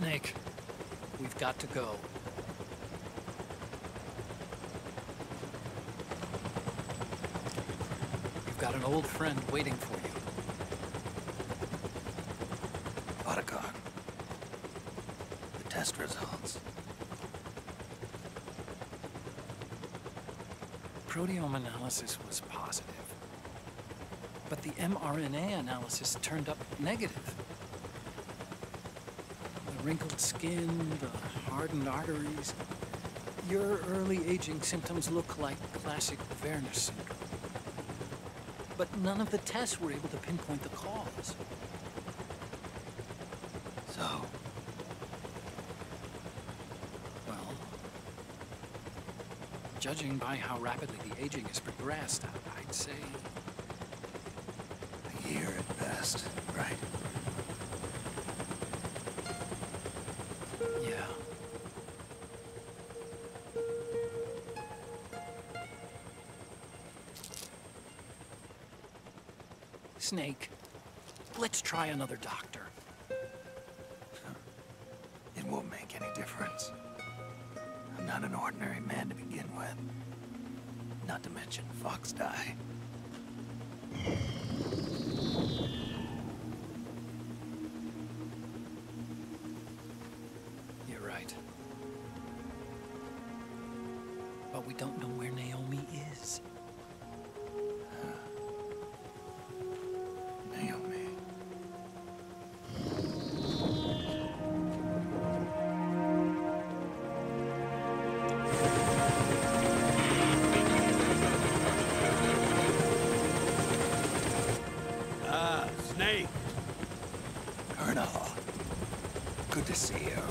Snake, we've got to go. You've got an old friend waiting for you. Otacon. The test results. Proteome analysis was positive, but the mRNA analysis turned up negative. The wrinkled skin, the hardened arteries. Your early aging symptoms look like classic Werner syndrome. But none of the tests were able to pinpoint the cause. So? Well, judging by how rapidly the aging has progressed, I'd say... A year at best, right? Yeah. Snake, let's try another doctor. It won't make any difference. I'm not an ordinary man to begin with. Not to mention Fox die. You're right. But we don't know where Naomi is. Naomi. Snake! Colonel. Good to see you.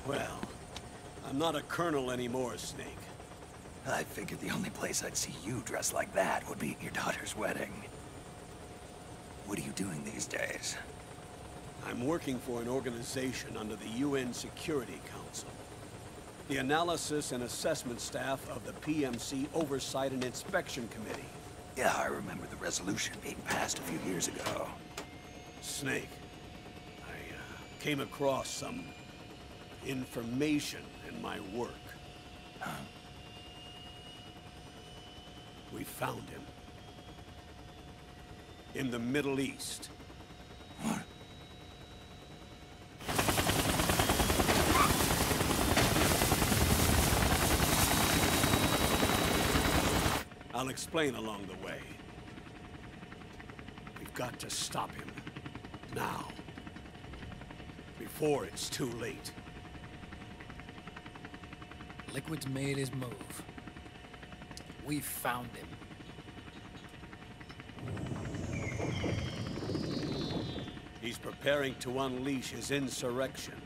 Well, I'm not a colonel anymore, Snake. I figured the only place I'd see you dressed like that would be at your daughter's wedding. What are you doing these days? I'm working for an organization under the UN Security Council. The Analysis and Assessment Staff of the PMC Oversight and Inspection Committee. Yeah, I remember the resolution being passed a few years ago. Snake, I came across some information in my work. Huh? We found him. In the Middle East. What? I'll explain along the way. We've got to stop him. Now. Before it's too late. Liquid's made his move. We've found him. He's preparing to unleash his insurrection.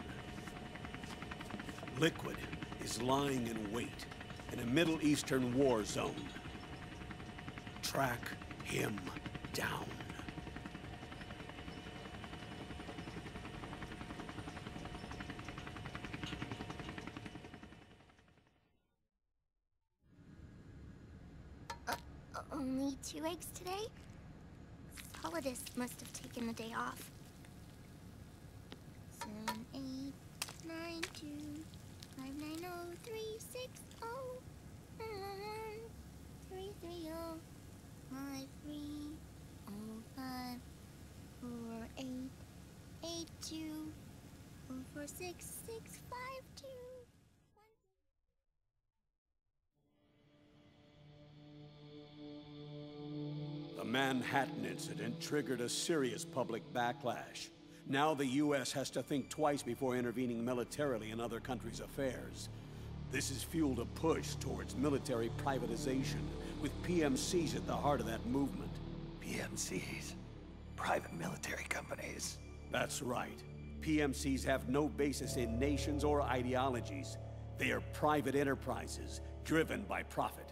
Liquid is lying in wait in a Middle Eastern war zone. Track him down. Only 2 eggs today? Solidus must have taken the day off. 7, 8, 9, 2, 5, 9, 0, 3, 6, 0, 3, 3, 0, 5, 3, 0, 5, 4, 8, 8, 2, 4, 4, 6, 6, 5, 2. The Manhattan incident triggered a serious public backlash. Now the U.S. has to think twice before intervening militarily in other countries' affairs. This has fueled a push towards military privatization, with PMCs at the heart of that movement. PMCs? Private military companies? That's right. PMCs have no basis in nations or ideologies. They are private enterprises, driven by profit.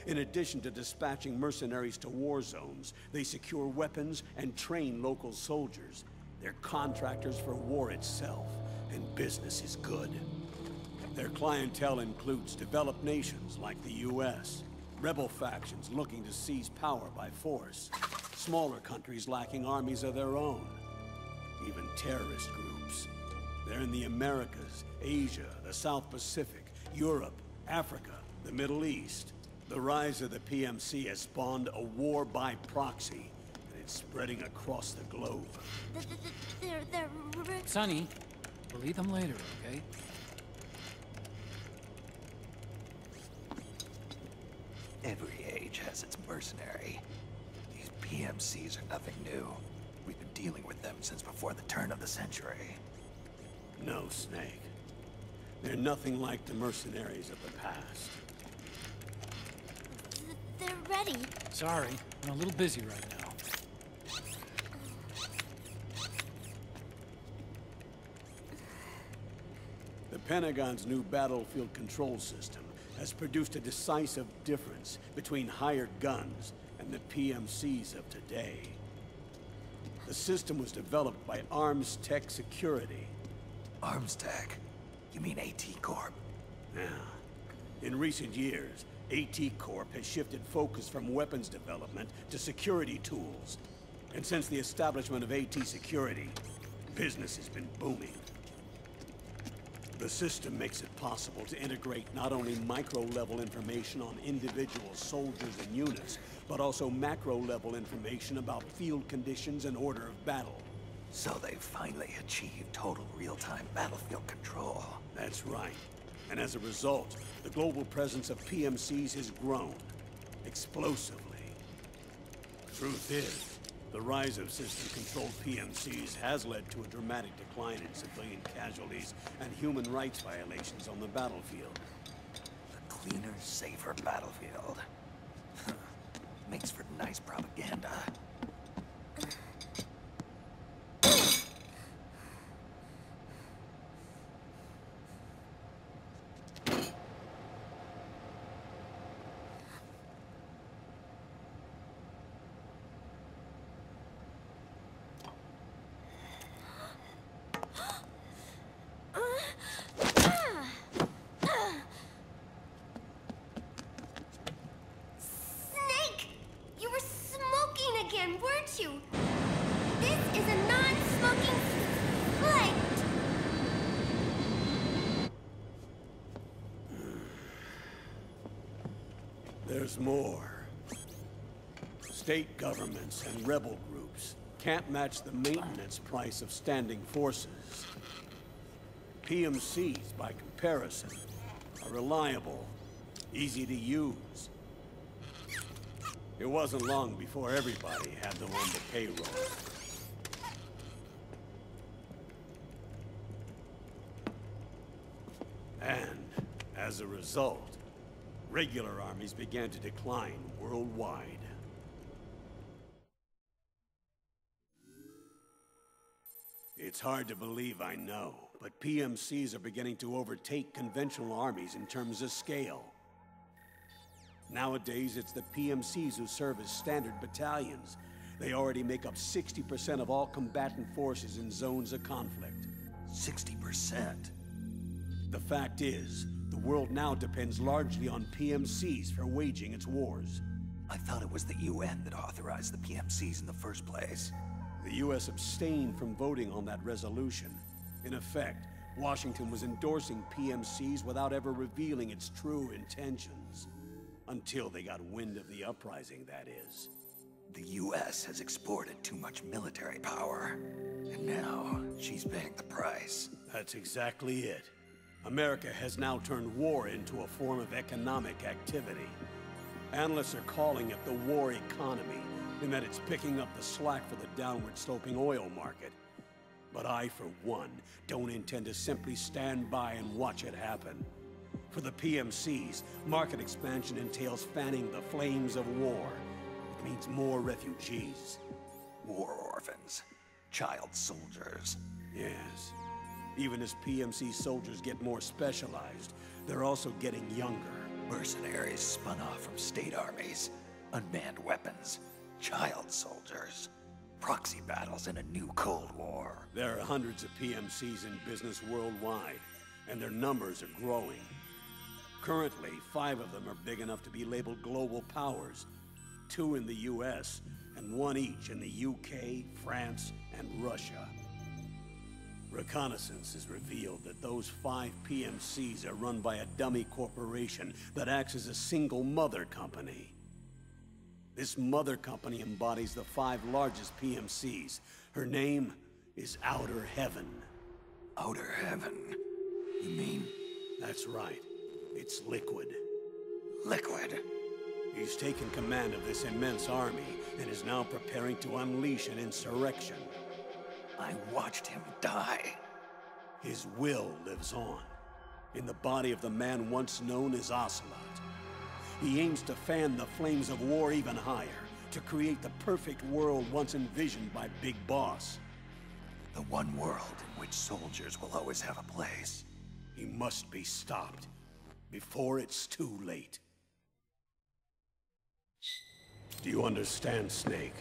In addition to dispatching mercenaries to war zones, they secure weapons and train local soldiers. They're contractors for war itself, and business is good. Their clientele includes developed nations like the U.S., rebel factions looking to seize power by force, Smaller countries lacking armies of their own. Even terrorist groups. They're in the Americas, Asia, the South Pacific, Europe, Africa, the Middle East. The rise of the PMC has spawned a war by proxy, and it's spreading across the globe. They're... Sonny, we'll eat them later, okay? Every age has its mercenary. These PMCs are nothing new. We've been dealing with them since before the turn of the century. No, Snake. They're nothing like the mercenaries of the past. They're ready. Sorry, I'm a little busy right now. The Pentagon's new battlefield control system has produced a decisive difference between hired guns and the PMCs of today. The system was developed by Arms Tech Security. Arms Tech? You mean AT Corp? Yeah. In recent years, AT Corp has shifted focus from weapons development to security tools. And since the establishment of AT Security, business has been booming. The system makes it possible to integrate not only micro-level information on individual soldiers and units, but also macro-level information about field conditions and order of battle. So they've finally achieved total real-time battlefield control. That's right. And as a result, the global presence of PMCs has grown explosively. Truth is, the rise of system-controlled PMCs has led to a dramatic decline in civilian casualties and human rights violations on the battlefield. A cleaner, safer battlefield. Makes for nice propaganda. Snake! You were smoking again, weren't you? This is a non-smoking flight. There's more. State governments and rebel groups can't match the maintenance price of standing forces. PMCs, by comparison, are reliable, easy to use. It wasn't long before everybody had them on the payroll. And, as a result, regular armies began to decline worldwide. It's hard to believe, I know, but PMCs are beginning to overtake conventional armies in terms of scale. Nowadays, it's the PMCs who serve as standard battalions. They already make up 60% of all combatant forces in zones of conflict. 60%? The fact is, the world now depends largely on PMCs for waging its wars. I thought it was the UN that authorized the PMCs in the first place. The US abstained from voting on that resolution. In effect, Washington was endorsing PMCs without ever revealing its true intentions. Until they got wind of the uprising, that is. The US has exported too much military power. And now, she's paying the price. That's exactly it. America has now turned war into a form of economic activity. Analysts are calling it the war economy, in that it's picking up the slack for the downward-sloping oil market. But I, for one, don't intend to simply stand by and watch it happen. For the PMCs, market expansion entails fanning the flames of war. It means more refugees. War orphans. Child soldiers. Yes. Even as PMC soldiers get more specialized, they're also getting younger. Mercenaries spun off from state armies. Unmanned weapons. Child soldiers. Proxy battles in a new Cold War. There are hundreds of PMCs in business worldwide, and their numbers are growing. Currently, 5 of them are big enough to be labeled global powers. 2 in the US, and 1 each in the UK, France, and Russia. Reconnaissance has revealed that those 5 PMCs are run by a dummy corporation that acts as a single mother company. This mother company embodies the 5 largest PMCs. Her name is Outer Heaven. Outer Heaven? You mean? That's right. It's Liquid. Liquid? He's taken command of this immense army and is now preparing to unleash an insurrection. I watched him die. His will lives on, in the body of the man once known as Ocelot. He aims to fan the flames of war even higher, to create the perfect world once envisioned by Big Boss. The one world in which soldiers will always have a place. He must be stopped, before it's too late. Do you understand, Snake?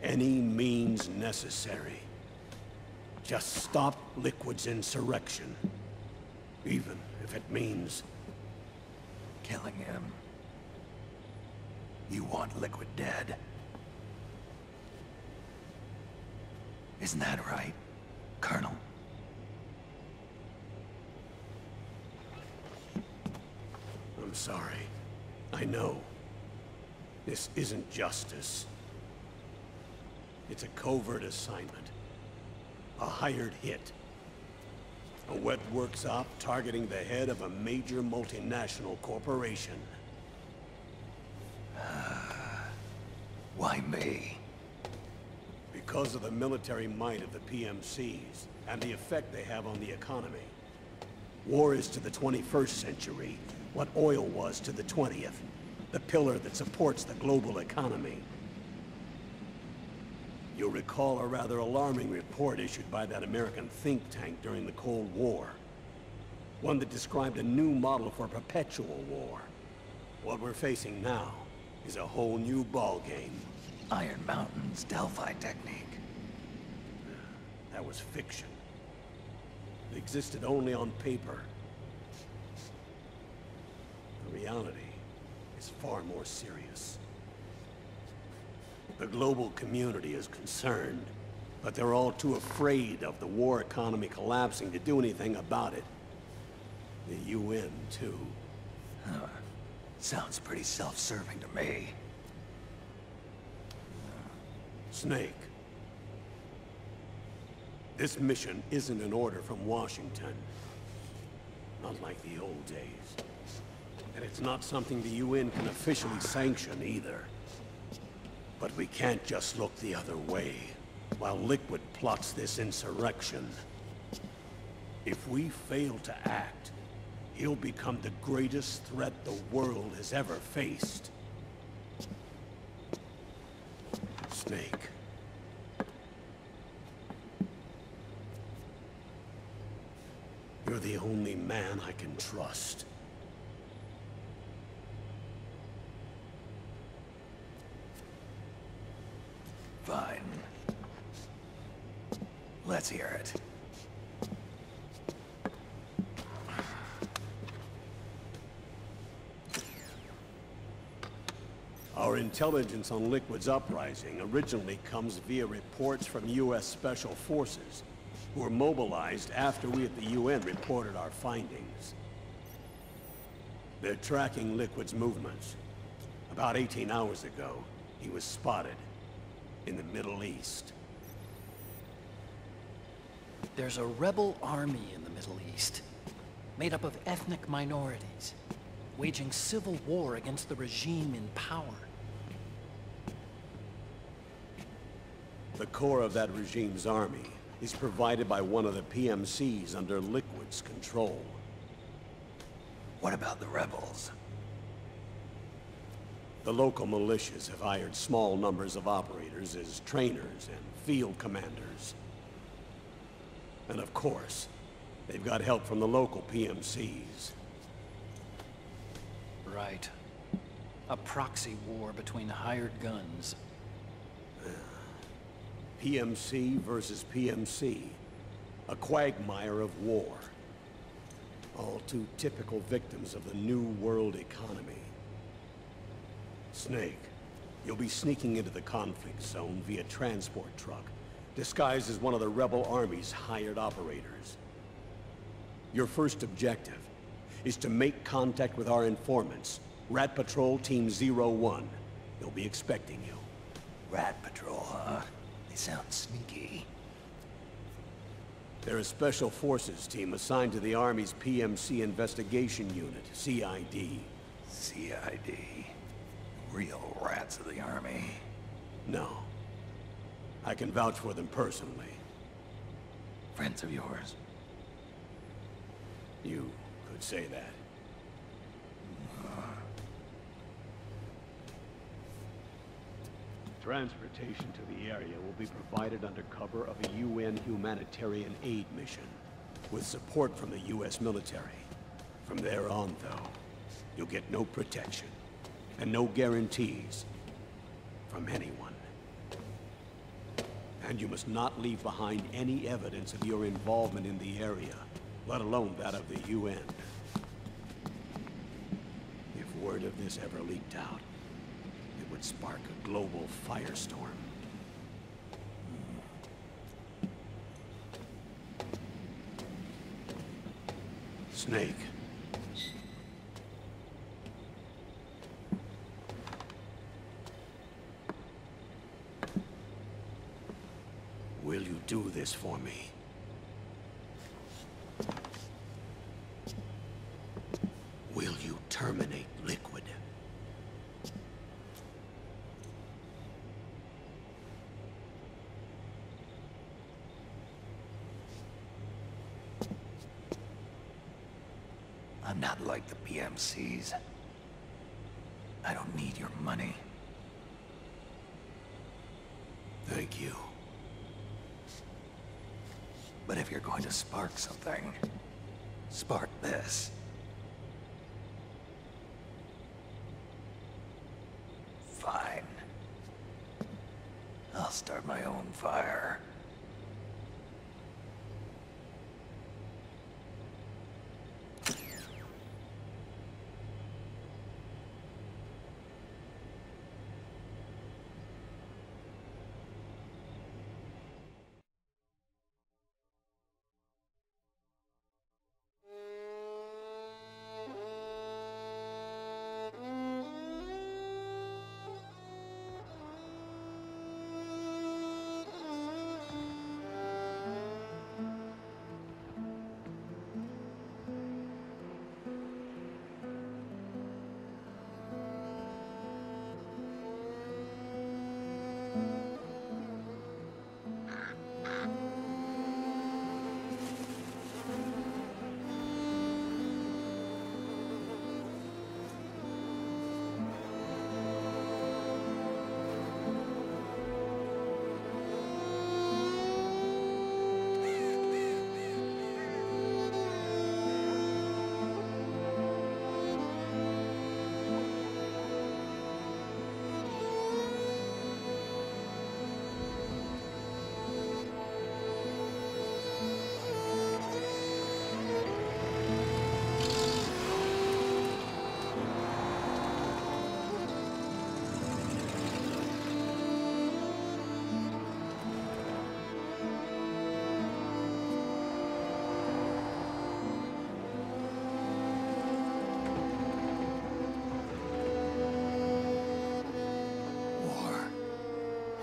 Any means necessary. Just stop Liquid's insurrection. Even if it means killing him. You want Liquid dead? Isn't that right, Colonel? I'm sorry. I know. This isn't justice. It's a covert assignment. A hired hit. A wet works op targeting the head of a major multinational corporation. Why me? Because of the military might of the PMCs, and the effect they have on the economy. War is to the 21st century what oil was to the 20th. The pillar that supports the global economy. You'll recall a rather alarming report issued by that American think tank during the Cold War. One that described a new model for perpetual war. What we're facing now is a whole new ballgame. Iron Mountain's Delphi technique. That was fiction. It existed only on paper. The reality is far more serious. The global community is concerned, but they're all too afraid of the war economy collapsing to do anything about it. The UN, too. Huh. Sounds pretty self-serving to me. Snake. This mission isn't an order from Washington. Not like the old days. And it's not something the UN can officially sanction either. But we can't just look the other way, while Liquid plots this insurrection. If we fail to act, he'll become the greatest threat the world has ever faced. Snake. You're the only man I can trust. Fine. Let's hear it. Our intelligence on Liquid's uprising originally comes via reports from U.S. Special Forces, who were mobilized after we at the UN reported our findings. They're tracking Liquid's movements. About 18 hours ago, he was spotted in the Middle East. There's a rebel army in the Middle East, made up of ethnic minorities, waging civil war against the regime in power. The core of that regime's army is provided by one of the PMCs under Liquid's control. What about the rebels? The local militias have hired small numbers of operators as trainers and field commanders. And of course, they've got help from the local PMCs. Right. A proxy war between hired guns. PMC versus PMC. A quagmire of war. All too typical victims of the new world economy. Snake, you'll be sneaking into the conflict zone via transport truck, disguised as one of the rebel army's hired operators. Your first objective is to make contact with our informants, Rat Patrol Team 01. They'll be expecting you. Rat Patrol, huh? They sound sneaky. They're a special forces team assigned to the Army's PMC Investigation Unit, CID. CID. Real rats of the Army. No. I can vouch for them personally. Friends of yours? You could say that. Transportation to the area will be provided under cover of a UN humanitarian aid mission, with support from the US military. From there on, though, you'll get no protection, and no guarantees from anyone. And you must not leave behind any evidence of your involvement in the area, let alone that of the UN. If word of this ever leaked out, it would spark a global firestorm. Snake. Will you do this for me? Will you terminate Liquid? I'm not like the PMCs. I don't need your money. Thank you. But if you're going to spark something, spark this. Fine. I'll start my own fire.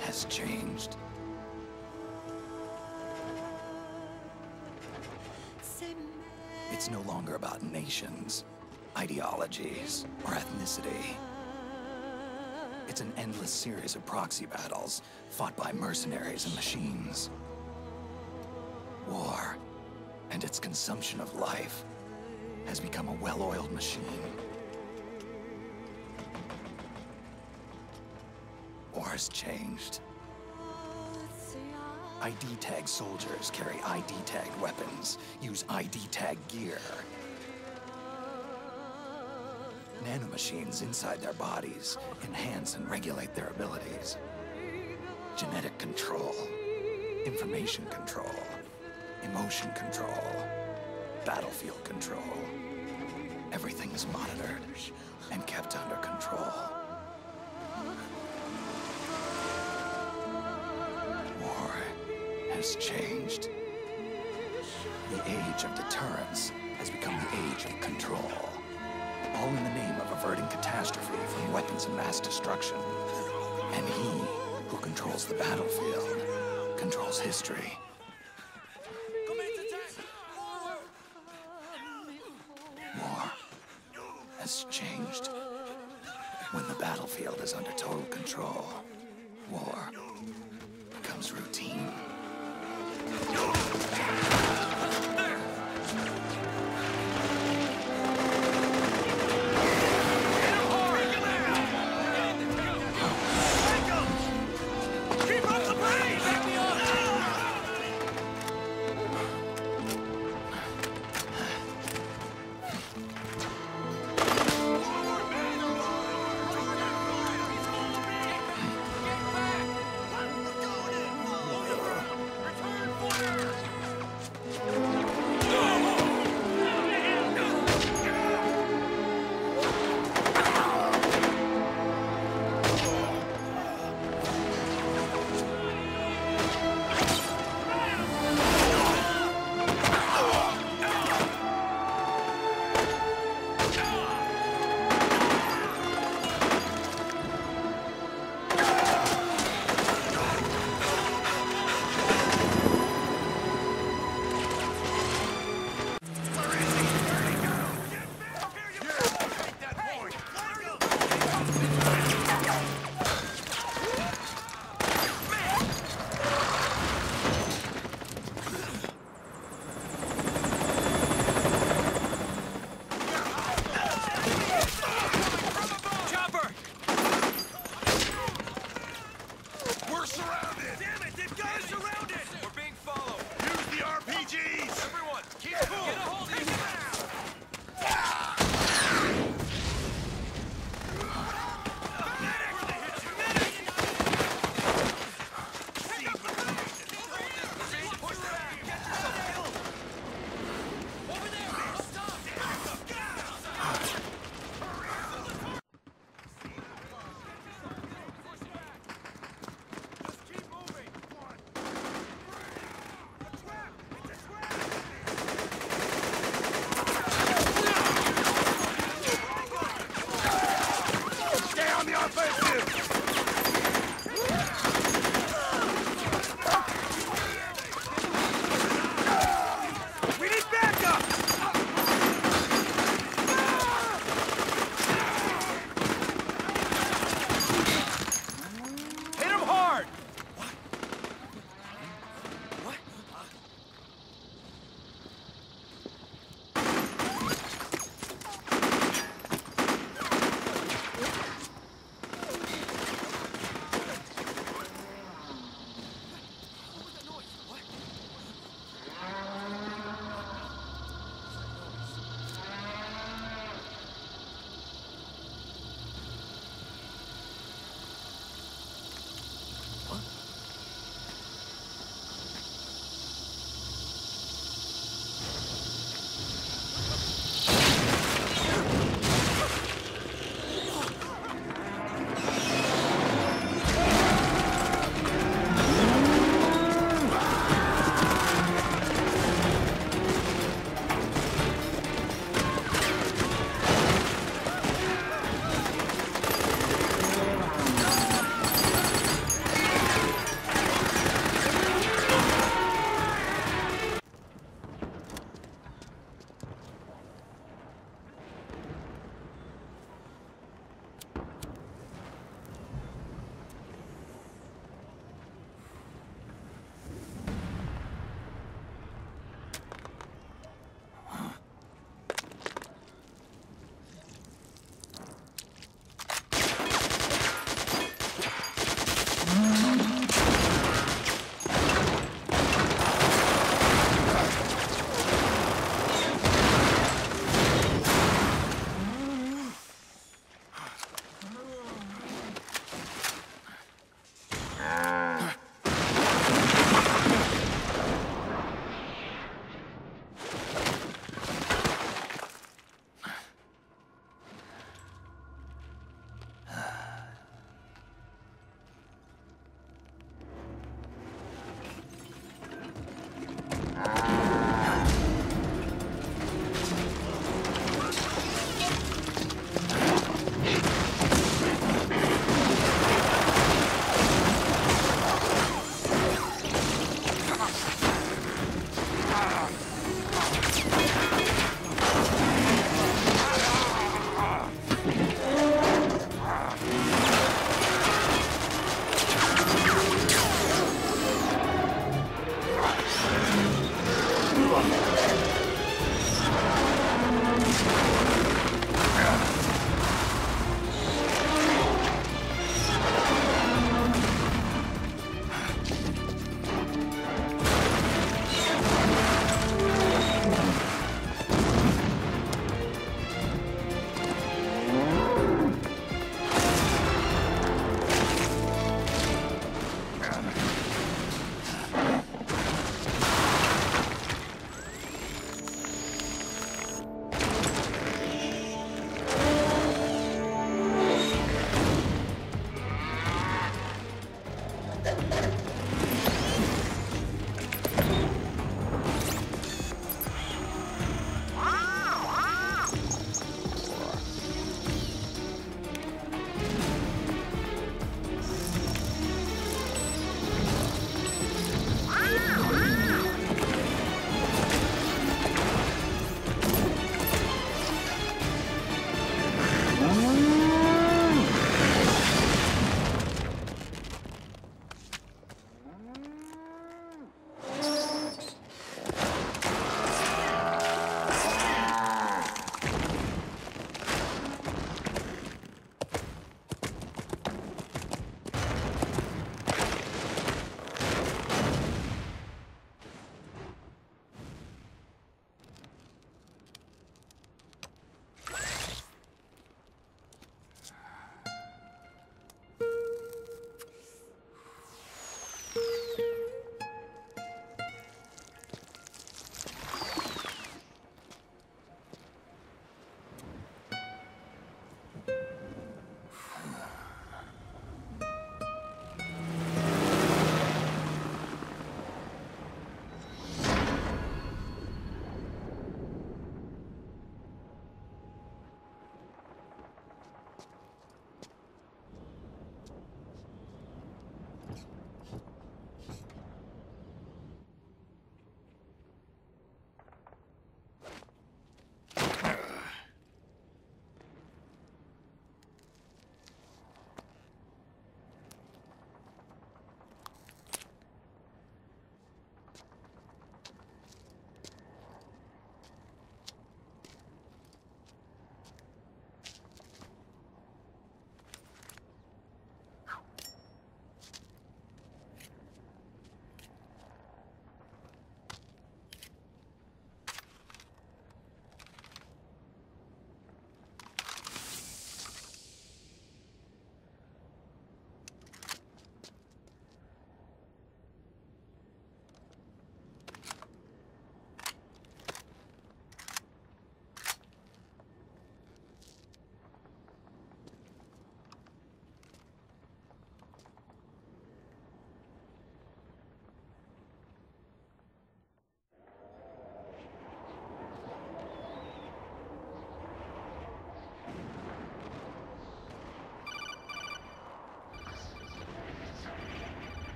Has changed. It's no longer about nations, ideologies, or ethnicity. It's an endless series of proxy battles fought by mercenaries and machines. War and its consumption of life has become a well-oiled machine. War's changed. ID-tag soldiers carry ID-tagged weapons, use ID-tag gear. Nanomachines inside their bodies enhance and regulate their abilities. Genetic control, information control, emotion control, battlefield control. Everything is monitored and kept under control. has changed. The age of deterrence has become the age of control. All in the name of averting catastrophe from weapons of mass destruction. And he who controls the battlefield controls history. War has changed. When the battlefield is under total control, war becomes routine.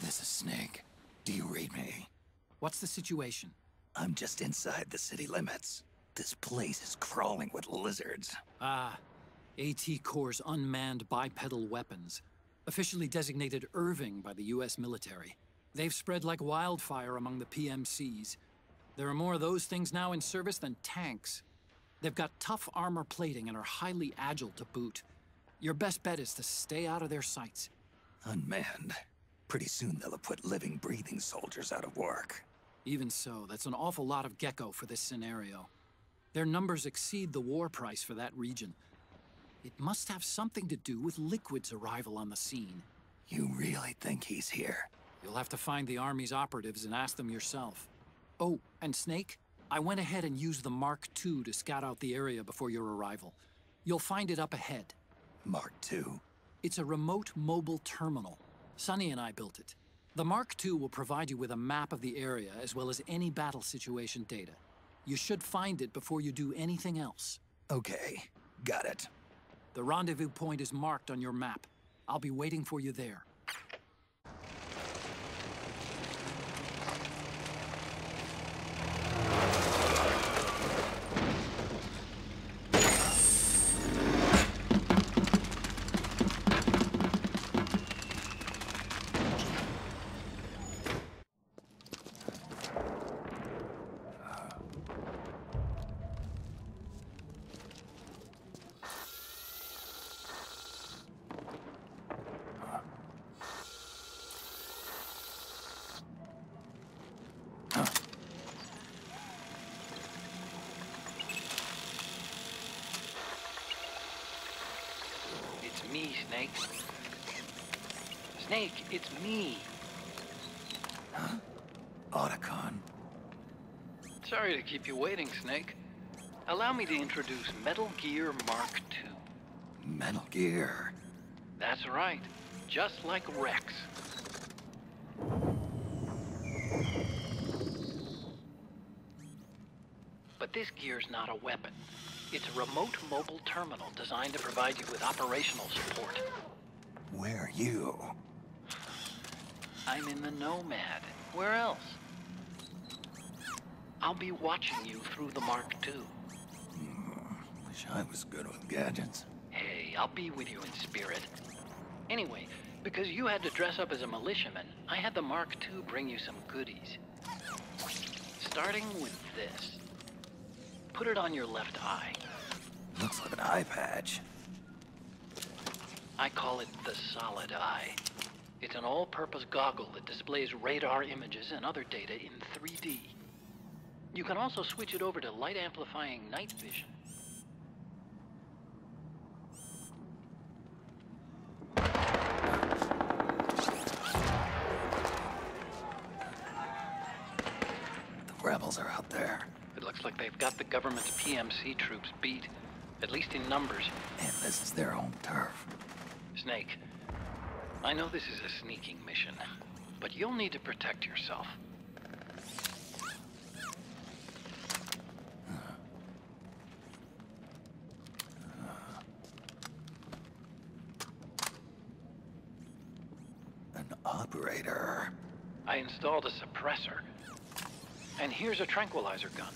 This is Snake. Do you read me? What's the situation? I'm just inside the city limits. This place is crawling with lizards. Ah, AT Corps' unmanned bipedal weapons. Officially designated Irving by the US military. They've spread like wildfire among the PMCs. There are more of those things now in service than tanks. They've got tough armor plating and are highly agile to boot. Your best bet is to stay out of their sights. Unmanned. Pretty soon they'll have put living, breathing soldiers out of work. Even so, that's an awful lot of gecko for this scenario. Their numbers exceed the war price for that region. It must have something to do with Liquid's arrival on the scene. You really think he's here? You'll have to find the Army's operatives and ask them yourself. Oh, and Snake, I went ahead and used the Mark II to scout out the area before your arrival. You'll find it up ahead. Mark II? It's a remote mobile terminal. Sonny and I built it. The Mark II will provide you with a map of the area as well as any battle situation data. You should find it before you do anything else. Okay, got it. The rendezvous point is marked on your map. I'll be waiting for you there. It's me, Snake. Snake, it's me. Otacon. Sorry to keep you waiting, Snake. Allow me to introduce Metal Gear Mark II. Metal Gear. That's right. Just like Rex. But this gear's not a weapon. It's a remote mobile terminal designed to provide you with operational support. Where are you? I'm in the Nomad. Where else? I'll be watching you through the Mark II. Wish I was good with gadgets. Hey, I'll be with you in spirit. Anyway, because you had to dress up as a militiaman, I had the Mark II bring you some goodies. Starting with this. Put it on your left eye. Looks like an eye patch. I call it the Solid Eye. It's an all-purpose goggle that displays radar images and other data in 3D. You can also switch it over to light-amplifying night vision. The rebels are out there. It looks like they've got the government's PMC troops beat, at least in numbers. And this is their own turf. Snake, I know this is a sneaking mission, but you'll need to protect yourself. An operator. I installed a suppressor. And here's a tranquilizer gun.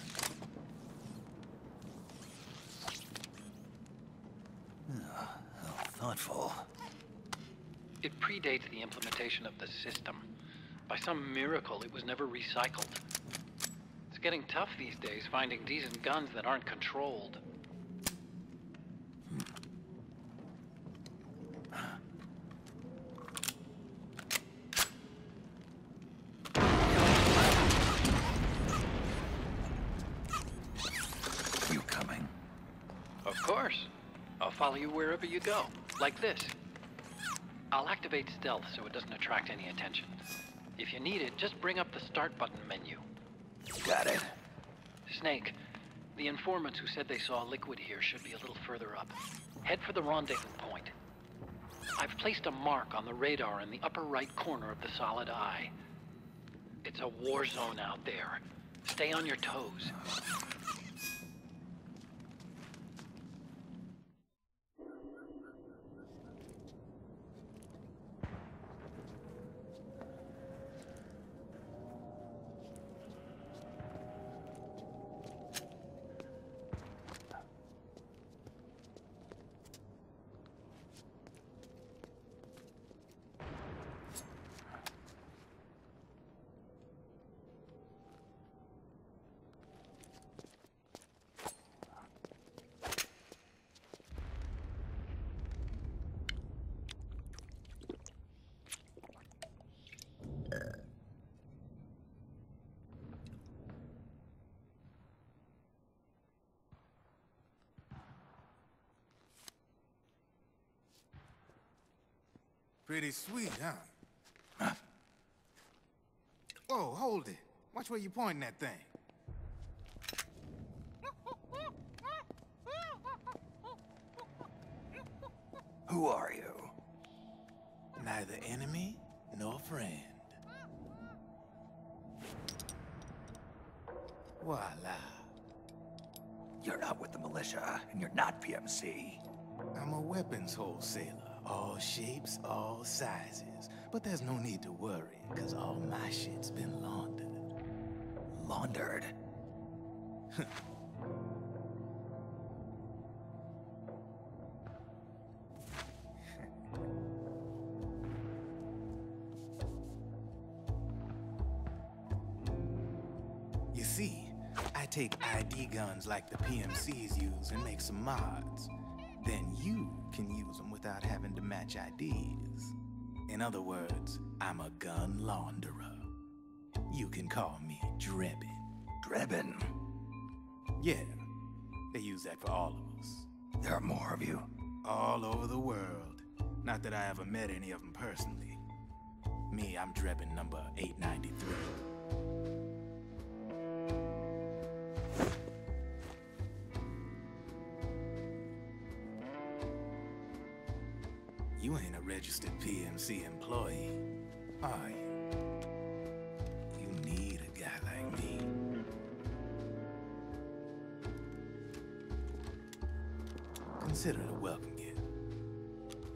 How thoughtful. It predates the implementation of the system. By some miracle, it was never recycled. It's getting tough these days finding decent guns that aren't controlled. You coming? Of course. I'll follow you wherever you go, like this. I'll activate stealth so it doesn't attract any attention. If you need it, just bring up the start button menu. Got it. Snake, the informants who said they saw Liquid here should be a little further up. Head for the rendezvous point. I've placed a mark on the radar in the upper right corner of the Solid Eye. It's a war zone out there. Stay on your toes. Pretty sweet, huh? Whoa, hold it. Watch where you pointing that thing. Who are you? Neither enemy nor friend. Voila. You're not with the militia, and you're not PMC. I'm a weapons wholesaler. All shapes, all sizes. But there's no need to worry, because all my shit's been laundered. Laundered? You see, I take ID guns like the PMCs use and make some mods. Then you can use them without having to match IDs. In other words, I'm a gun launderer. You can call me Drebin. Drebin? Yeah, they use that for all of us. There are more of you. All over the world. Not that I ever met any of them personally. Me, I'm Drebin number 893. You ain't a registered PMC employee, are you? You need a guy like me. Consider it a welcome gift.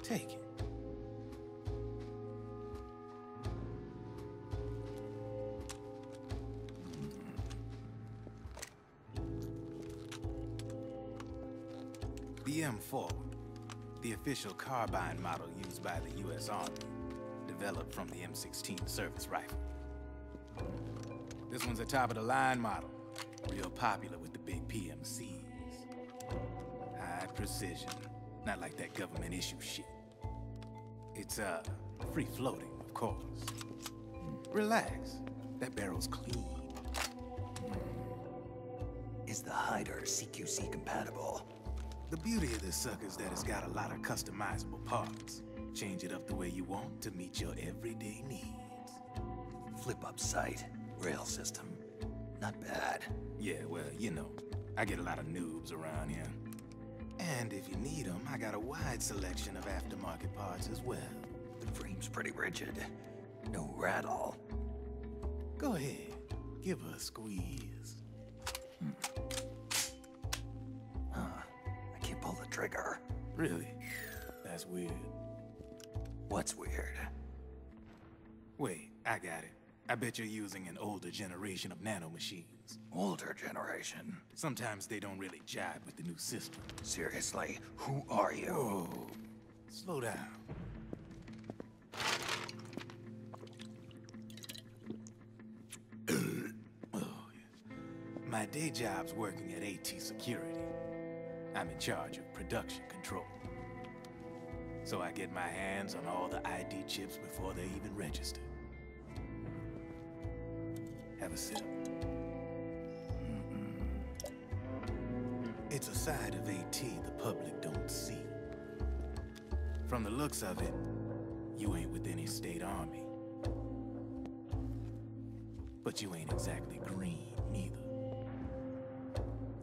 Take it. The M4. The official carbine model used by the U.S. Army, developed from the M16 service rifle. This one's a top-of-the-line model, real popular with the big PMCs. High precision, not like that government-issue shit. It's, free-floating, of course. Relax, that barrel's clean. Is the hider CQC compatible? The beauty of this sucker is that it's got a lot of customizable parts. Change it up the way you want to meet your everyday needs. Flip-up sight, rail system. Not bad. Yeah, well, you know, I get a lot of noobs around here. And if you need them, I got a wide selection of aftermarket parts as well. The frame's pretty rigid. No rattle. Go ahead, give her a squeeze. I can't pull the trigger. Really? That's weird. What's weird? Wait, I got it. I bet you're using an older generation of nanomachines. Older generation? Sometimes they don't really jibe with the new system. Seriously, who are you? Whoa. Slow down. Oh, yeah. My day job's working at AT Security. I'm in charge of production control. So I get my hands on all the ID chips before they even register. Have a sip. It's a side of AT the public don't see. From the looks of it, you ain't with any state army. But you ain't exactly green, neither.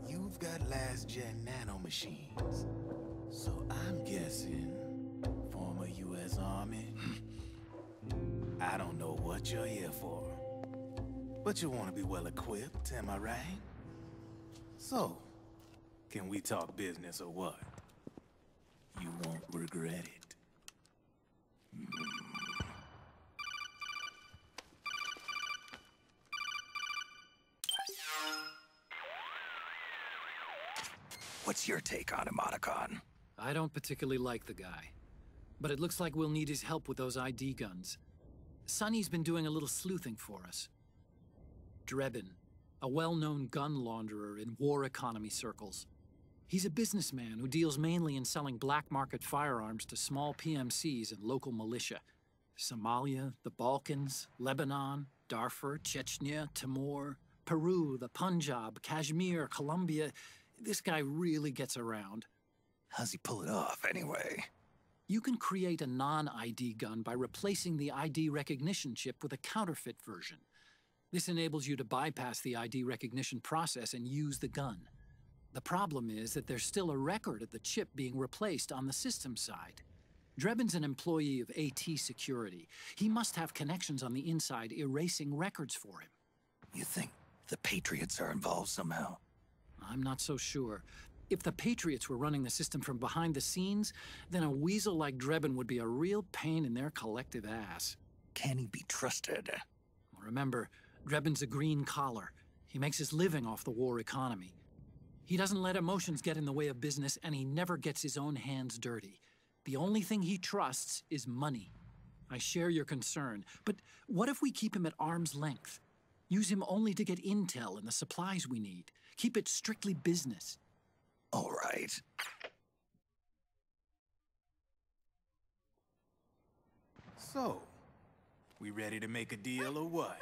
You've got last-gen nanomachines. So I'm guessing former U.S. Army. I don't know what you're here for. But you want to be well-equipped, am I right? So, can we talk business or what? You won't regret it. What's your take on him, Otacon? I don't particularly like the guy. But it looks like we'll need his help with those ID guns. Sonny's been doing a little sleuthing for us. Drebin, a well-known gun launderer in war economy circles. He's a businessman who deals mainly in selling black market firearms to small PMCs and local militia. Somalia, the Balkans, Lebanon, Darfur, Chechnya, Timor, Peru, the Punjab, Kashmir, Colombia. This guy really gets around. How's he pull it off, anyway? You can create a non-ID gun by replacing the ID recognition chip with a counterfeit version. This enables you to bypass the ID recognition process and use the gun. The problem is that there's still a record of the chip being replaced on the system side. Drebin's an employee of AT Security. He must have connections on the inside erasing records for him. You think the Patriots are involved somehow? I'm not so sure. If the Patriots were running the system from behind the scenes, then a weasel like Drebin would be a real pain in their collective ass. Can he be trusted? Remember, Drebin's a green collar. He makes his living off the war economy. He doesn't let emotions get in the way of business, and he never gets his own hands dirty. The only thing he trusts is money. I share your concern, but what if we keep him at arm's length? Use him only to get intel and the supplies we need. Keep it strictly business. All right. So, we ready to make a deal or what?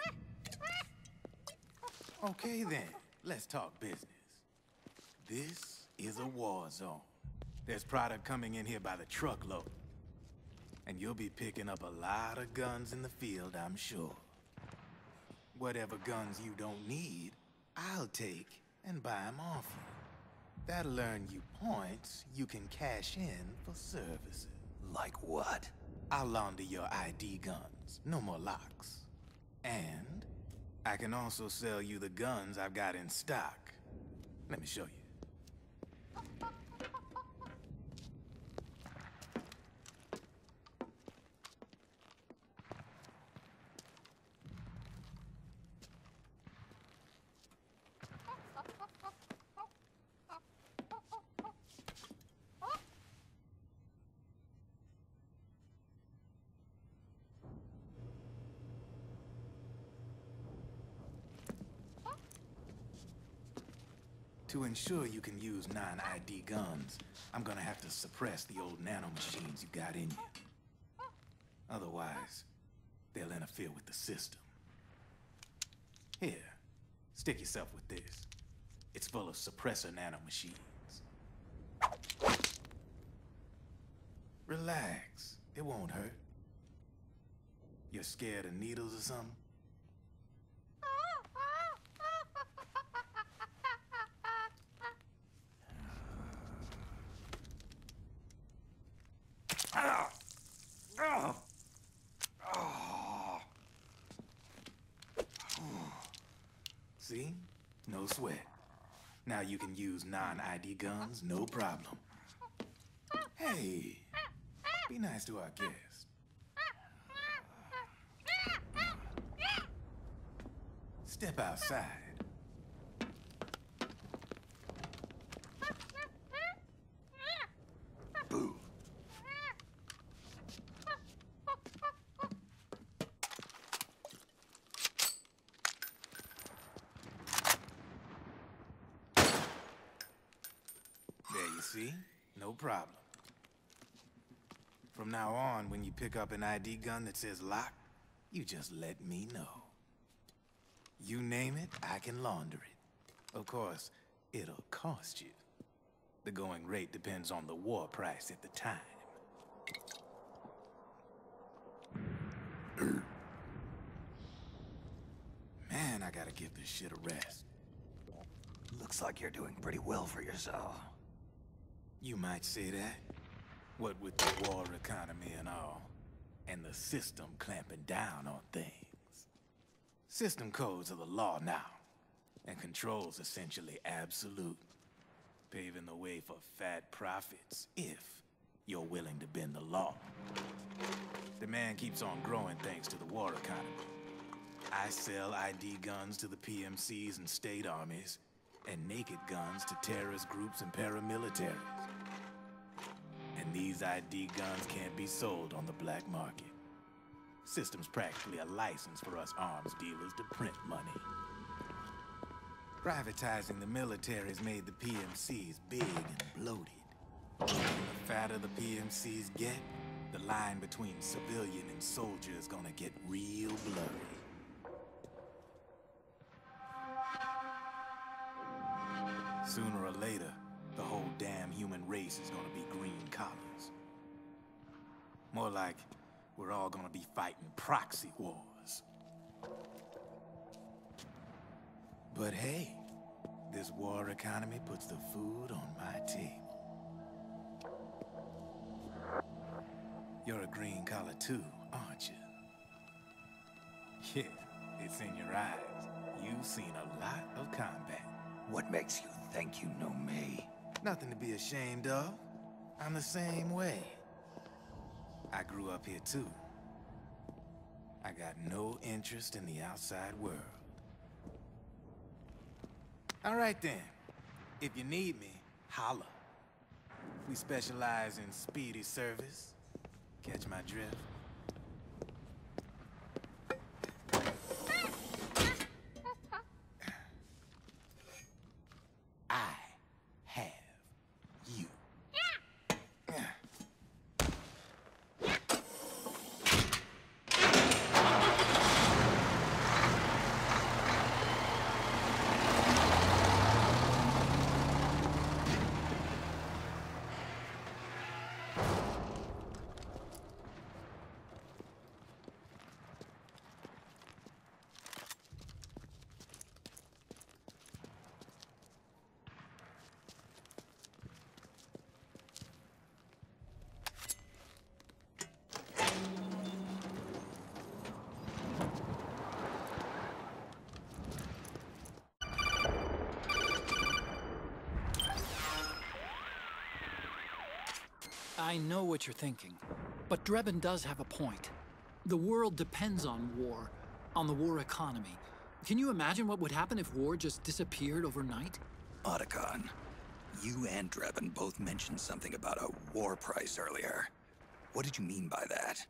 Okay then, let's talk business. This is a war zone. There's product coming in here by the truckload. And you'll be picking up a lot of guns in the field, I'm sure. Whatever guns you don't need, I'll take and buy them off you. That'll earn you points you can cash in for services. Like what? I'll launder your ID guns, no more locks. And I can also sell you the guns I've got in stock. Let me show you. To ensure you can use non-ID guns, I'm gonna have to suppress the old nanomachines you got in you. Otherwise, they'll interfere with the system. Here, stick yourself with this. It's full of suppressor nanomachines. Relax, it won't hurt. You're scared of needles or something? See? No sweat. Now you can use non-ID guns, no problem. Hey, be nice to our guest. Step outside. Boo. There you see? No problem. From now on, when you pick up an ID gun that says lock, you just let me know. You name it, I can launder it. Of course, it'll cost you. The going rate depends on the war price at the time. Man, I gotta give this shit a rest. Looks like you're doing pretty well for yourself. You might say that. What with the war economy and all, and the system clamping down on things. System codes are the law now, and control's essentially absolute, paving the way for fat profits if you're willing to bend the law. Demand keeps on growing thanks to the war economy. I sell ID guns to the PMCs and state armies, and naked guns to terrorist groups and paramilitaries. And these ID guns can't be sold on the black market. System's practically a license for us arms dealers to print money. Privatizing the military's made the PMCs big and bloated. And the fatter the PMCs get, the line between civilian and soldier is gonna get real blurry. Sooner or later, the whole damn human race is gonna be green collars. More like we're all gonna be fighting proxy wars. But hey, this war economy puts the food on my table. You're a green collar too, aren't you? Yeah, it's in your eyes. You've seen a lot of combat. What makes you think you know me? Nothing to be ashamed of. I'm the same way. I grew up here too. I got no interest in the outside world. All right then. If you need me, holla. We specialize in speedy service. Catch my drift? I have you. I know what you're thinking, but Drebin does have a point. The world depends on war, on the war economy. Can you imagine what would happen if war just disappeared overnight? Otacon, you and Drebin both mentioned something about a war price earlier. What did you mean by that?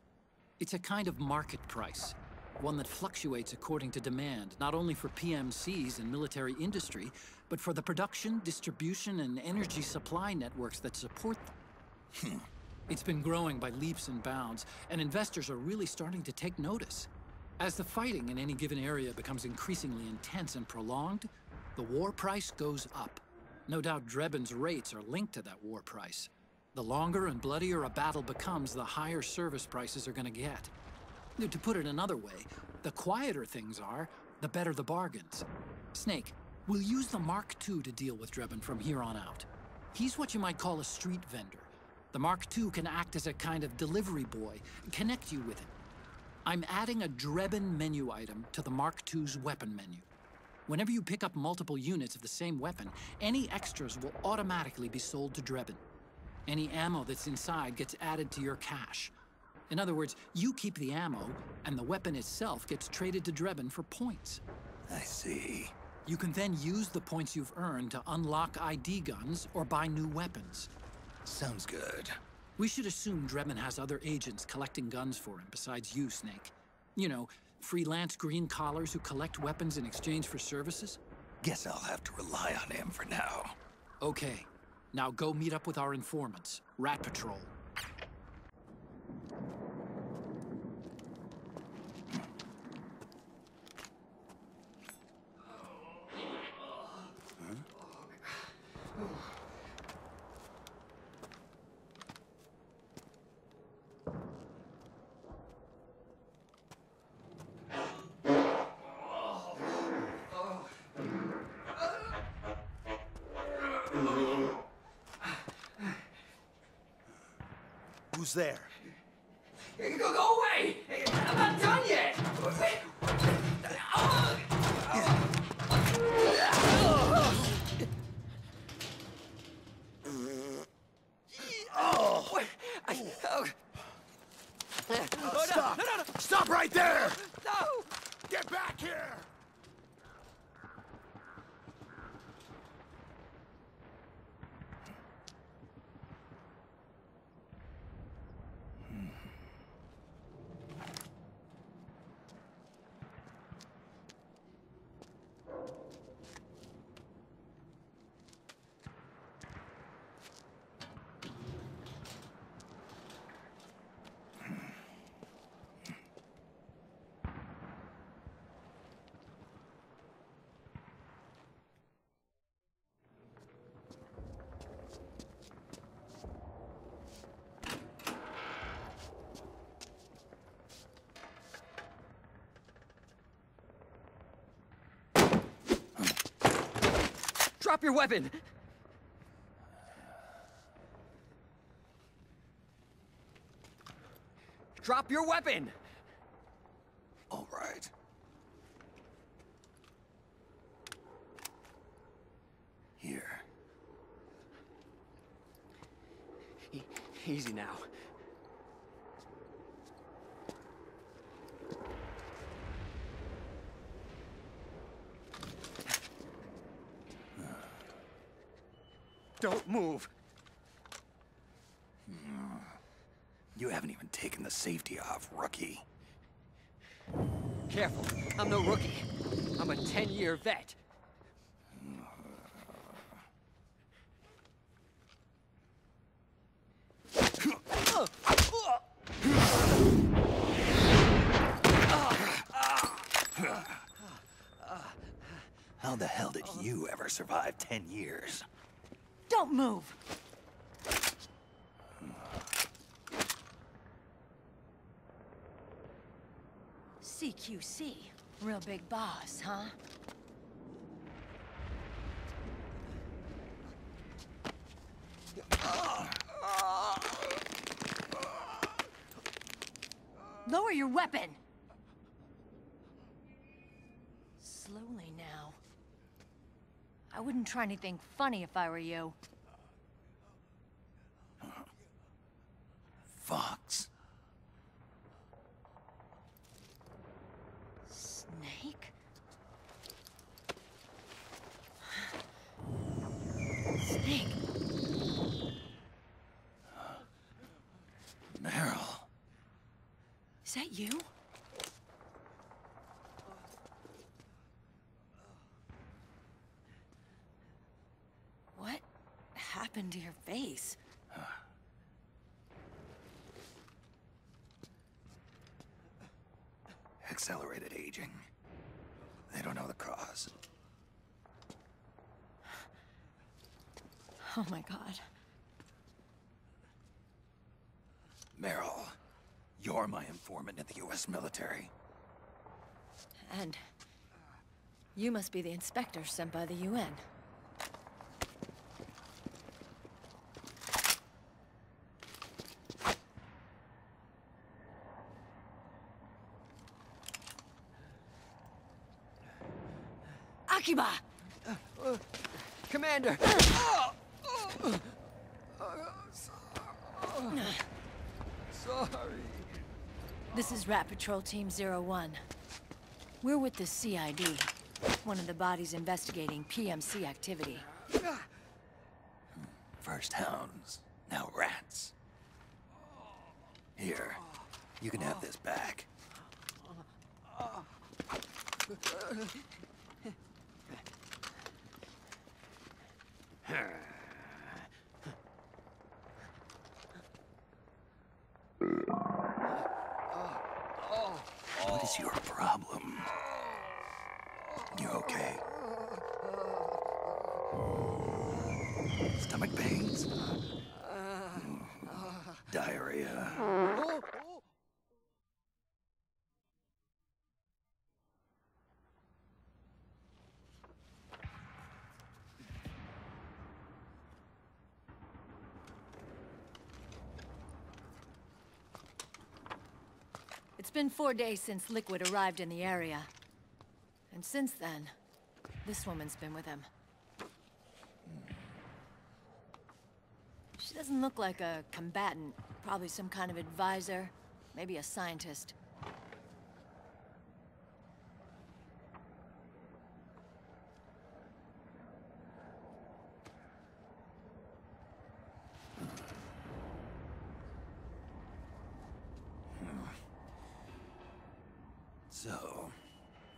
It's a kind of market price, one that fluctuates according to demand, not only for PMCs and military industry, but for the production, distribution, and energy supply networks that support them. It's been growing by leaps and bounds, and investors are really starting to take notice. As the fighting in any given area becomes increasingly intense and prolonged, the war price goes up. No doubt Drebin's rates are linked to that war price. The longer and bloodier a battle becomes, the higher service prices are going to get. To put it another way, the quieter things are, the better the bargains. Snake, we'll use the Mark II to deal with Drebin from here on out. He's what you might call a street vendor. The Mark II can act as a kind of delivery boy, connect you with it. I'm adding a Drebin menu item to the Mark II's weapon menu. Whenever you pick up multiple units of the same weapon, any extras will automatically be sold to Drebin. Any ammo that's inside gets added to your cache. In other words, you keep the ammo, and the weapon itself gets traded to Drebin for points. I see. You can then use the points you've earned to unlock ID guns or buy new weapons. Sounds good. We should assume Drebin has other agents collecting guns for him besides you, Snake. You know, freelance green collars who collect weapons in exchange for services? Guess I'll have to rely on him for now. Okay. Now go meet up with our informants, Rat Patrol. Who's there? Go away! I'm not done yet! Stop! No! Stop right there! No! Get back here! Drop your weapon! Drop your weapon! All right. Here. Easy now. Don't move. You haven't even taken the safety off, rookie. Careful, I'm no rookie. I'm a 10-year vet. How the hell did you ever survive 10 years? Don't move! CQC. Real big boss, huh? Lower your weapon! Slowly now. I wouldn't try anything funny if I were you. Fox. Snake? Snake? Meryl. Is that you? What happened to your face? Accelerated aging. They don't know the cause. Oh my God. Meryl, you're my informant in the U.S. military. And you must be the inspector sent by the UN. Akiba! Commander! Sorry. This is Rat Patrol Team 01. We're with the CID, one of the bodies investigating PMC activity. First hounds, now rats. Here, you can have this back. What is your problem? You okay? Stomach pains? Diarrhea? It's been 4 days since Liquid arrived in the area. And since then, this woman's been with him. She doesn't look like a combatant. Probably some kind of advisor, maybe a scientist. So,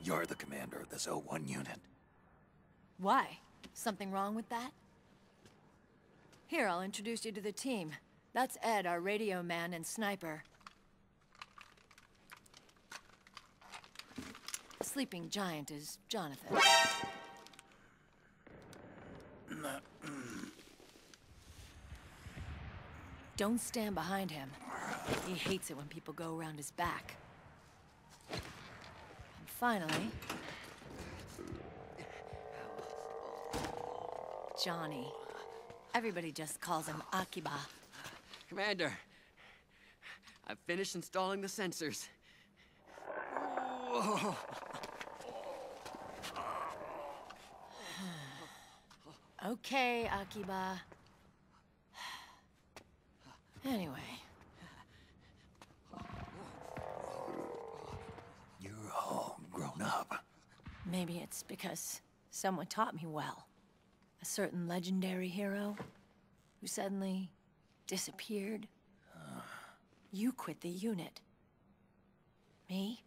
you're the commander of this O1 unit? Why? Something wrong with that? Here, I'll introduce you to the team. That's Ed, our radio man and sniper. The sleeping giant is Jonathan. Don't stand behind him. He hates it when people go around his back. And finally... Johnny. Everybody just calls him Akiba. Commander, I've finished installing the sensors. Whoa. Okay, Akiba. Anyway. You're all grown up. Maybe it's because someone taught me well. A certain legendary hero who suddenly disappeared. You quit the unit. Me?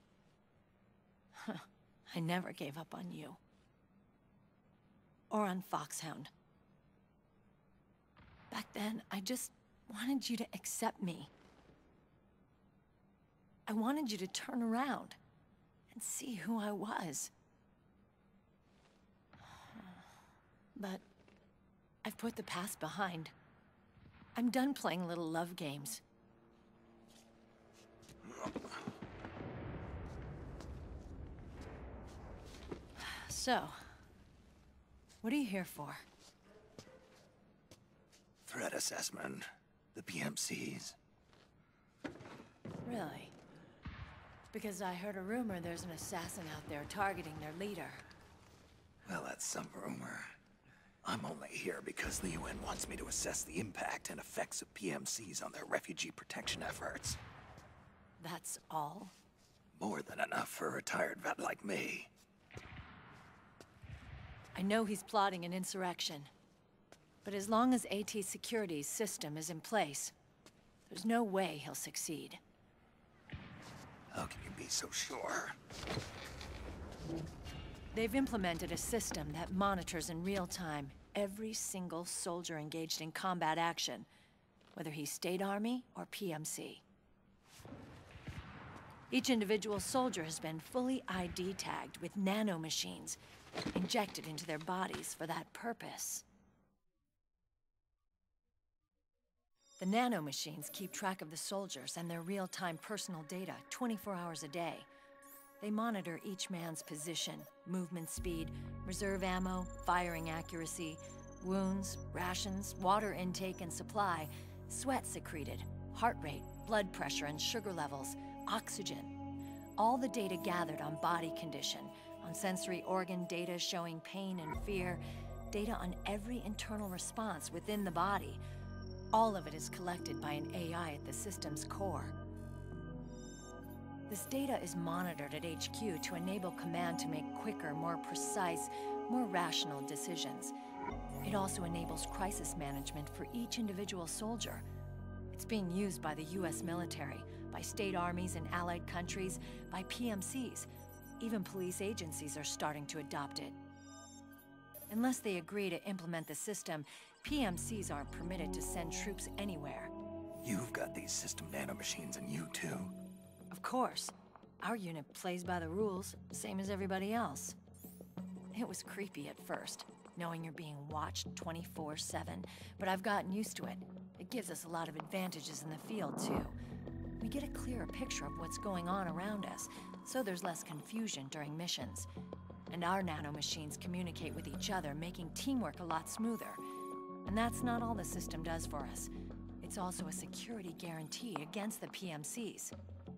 I never gave up on you. Or on Foxhound. Back then, I just wanted you to accept me. I wanted you to turn around and see who I was. But I've put the past behind. I'm done playing little love games. So, what are you here for? Threat assessment. The PMCs. Really? Because I heard a rumor there's an assassin out there targeting their leader. Well, that's some rumor. I'm only here because the UN wants me to assess the impact and effects of PMCs on their refugee protection efforts. That's all? More than enough for a retired vet like me. I know he's plotting an insurrection. But as long as AT Security's system is in place, there's no way he'll succeed. How can you be so sure? They've implemented a system that monitors in real time every single soldier engaged in combat action, whether he's State Army or PMC. Each individual soldier has been fully ID tagged with nanomachines injected into their bodies for that purpose. The nanomachines keep track of the soldiers and their real-time personal data 24 hours a day. They monitor each man's position, movement speed, reserve ammo, firing accuracy, wounds, rations, water intake and supply, sweat secreted, heart rate, blood pressure and sugar levels, oxygen. All the data gathered on body condition, on sensory organ data showing pain and fear, data on every internal response within the body. All of it is collected by an AI at the system's core. This data is monitored at HQ to enable command to make quicker, more precise, more rational decisions. It also enables crisis management for each individual soldier. It's being used by the US military, by state armies in allied countries, by PMCs. Even police agencies are starting to adopt it. Unless they agree to implement the system, PMCs aren't permitted to send troops anywhere. You've got these system nanomachines in you too. Of course. Our unit plays by the rules, same as everybody else. It was creepy at first, knowing you're being watched 24/7, but I've gotten used to it. It gives us a lot of advantages in the field, too. We get a clearer picture of what's going on around us, so there's less confusion during missions. And our nanomachines communicate with each other, making teamwork a lot smoother. And that's not all the system does for us. It's also a security guarantee against the PMCs.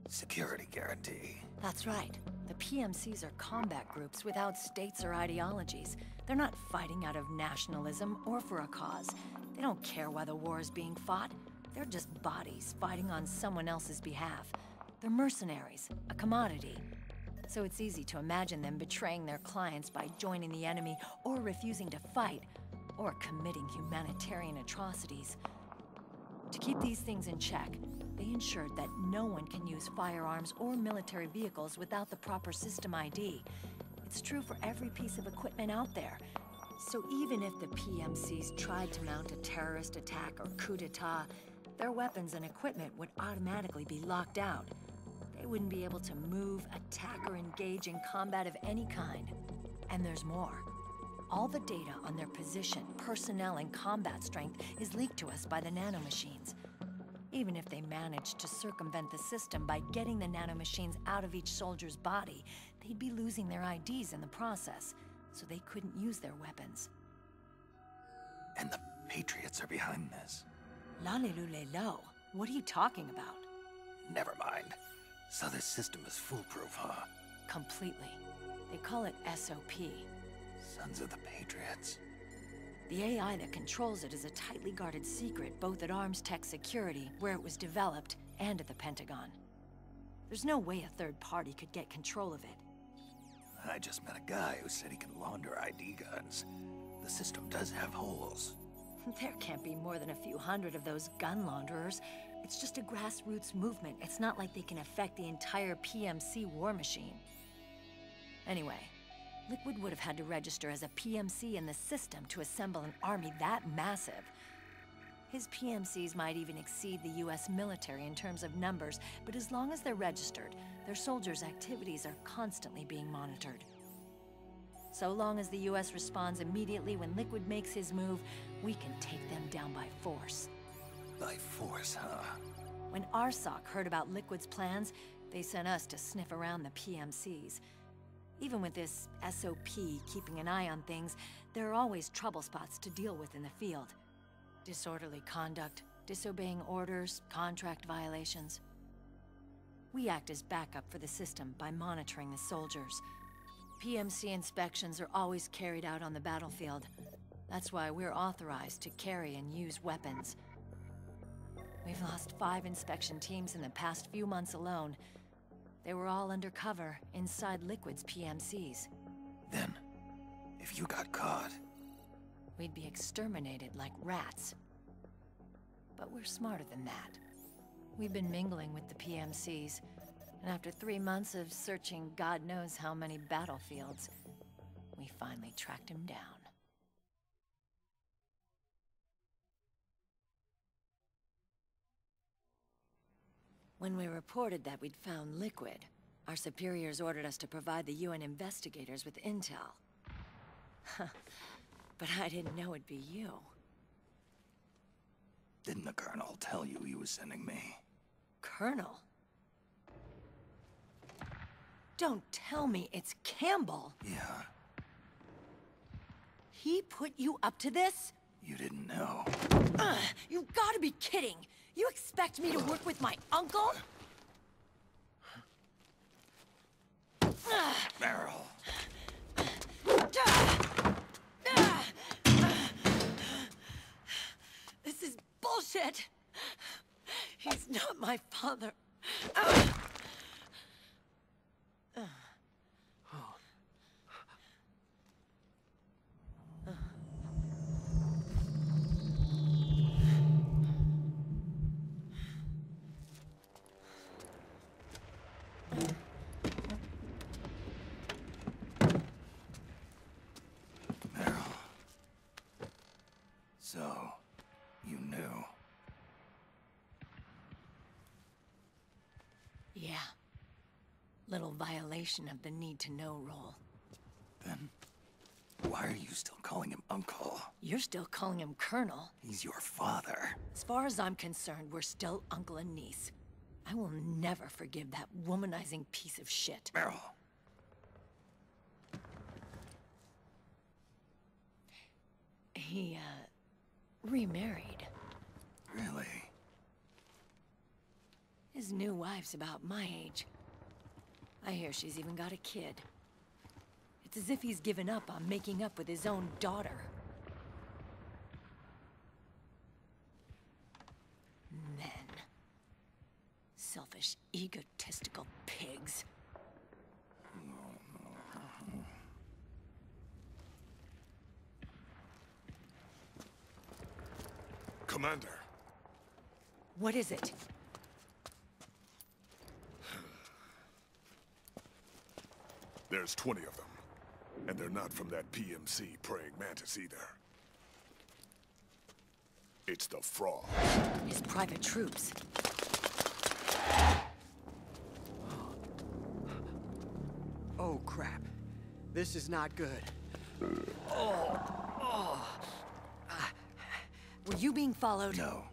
Security guarantee. That's right. The PMCs are combat groups without states or ideologies. They're not fighting out of nationalism or for a cause. They don't care why the war is being fought. They're just bodies fighting on someone else's behalf. They're mercenaries, a commodity. So it's easy to imagine them betraying their clients by joining the enemy or refusing to fight, or committing humanitarian atrocities. To keep these things in check, they ensured that no one can use firearms or military vehicles without the proper system ID. It's true for every piece of equipment out there. So even if the PMCs tried to mount a terrorist attack or coup d'etat, their weapons and equipment would automatically be locked out. They wouldn't be able to move, attack, or engage in combat of any kind. And there's more. All the data on their position, personnel, and combat strength is leaked to us by the nanomachines. Even if they managed to circumvent the system by getting the nanomachines out of each soldier's body, they'd be losing their IDs in the process, so they couldn't use their weapons. And the Patriots are behind this. Lalilulelo. What are you talking about? Never mind. So this system is foolproof, huh? Completely. They call it SOP. Sons of the Patriots. The AI that controls it is a tightly guarded secret, both at Arms Tech Security, where it was developed, and at the Pentagon. There's no way a third party could get control of it. I just met a guy who said he can launder ID guns. The system does have holes. There can't be more than a few hundred of those gun launderers. It's just a grassroots movement. It's not like they can affect the entire PMC war machine. Anyway, Liquid would have had to register as a PMC in the system to assemble an army that massive. His PMCs might even exceed the US military in terms of numbers, but as long as they're registered, their soldiers' activities are constantly being monitored. So long as the US responds immediately when Liquid makes his move, we can take them down by force. By force, huh? When RSOC heard about Liquid's plans, they sent us to sniff around the PMCs. Even with this SOP keeping an eye on things, there are always trouble spots to deal with in the field. Disorderly conduct, disobeying orders, contract violations. We act as backup for the system by monitoring the soldiers. PMC inspections are always carried out on the battlefield. That's why we're authorized to carry and use weapons. We've lost 5 inspection teams in the past few months alone. They were all undercover, inside Liquid's PMCs. Then, if you got caught... we'd be exterminated like rats. But we're smarter than that. We've been mingling with the PMCs, and after 3 months of searching God knows how many battlefields, we finally tracked him down. When we reported that we'd found Liquid, our superiors ordered us to provide the UN investigators with intel. But I didn't know it'd be you. Didn't the Colonel tell you he was sending me? Colonel? Don't tell me it's Campbell! Yeah. He put you up to this? You didn't know. You've gotta be kidding! You expect me to work with my uncle? Meryl. This is bullshit! He's not my father. So, you knew. Yeah. Little violation of the need-to-know rule. Then, why are you still calling him Uncle? You're still calling him Colonel. He's your father. As far as I'm concerned, we're still uncle and niece. I will never forgive that womanizing piece of shit. Meryl. He, remarried. Really? His new wife's about my age. I hear she's even got a kid. It's as if he's given up on making up with his own daughter. Men. Selfish, egotistical pigs. Commander. What is it? There's 20 of them. And they're not from that PMC praying mantis either. It's the Frog. His private troops. Oh, crap. This is not good. Were you being followed? No.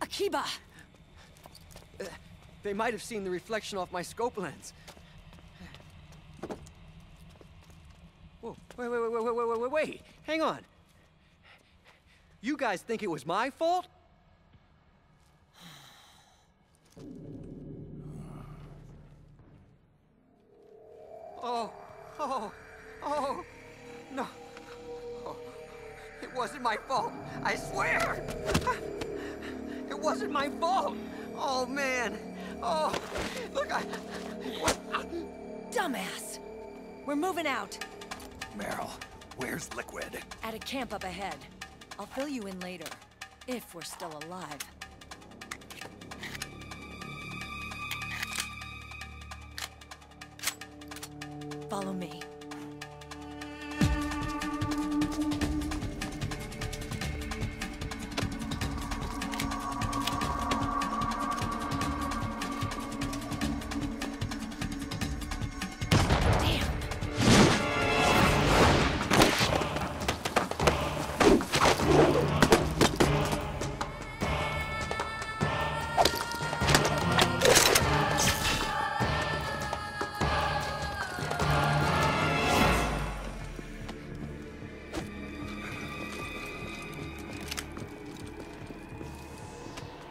Akiba! They might have seen the reflection off my scope lens. Whoa, wait. Hang on. You guys think it was my fault? Oh, no. Oh, it wasn't my fault, I swear! It wasn't my fault! Oh, man. Oh, look, Dumbass! We're moving out. Meryl, where's Liquid? At a camp up ahead. I'll fill you in later. If we're still alive. Follow me.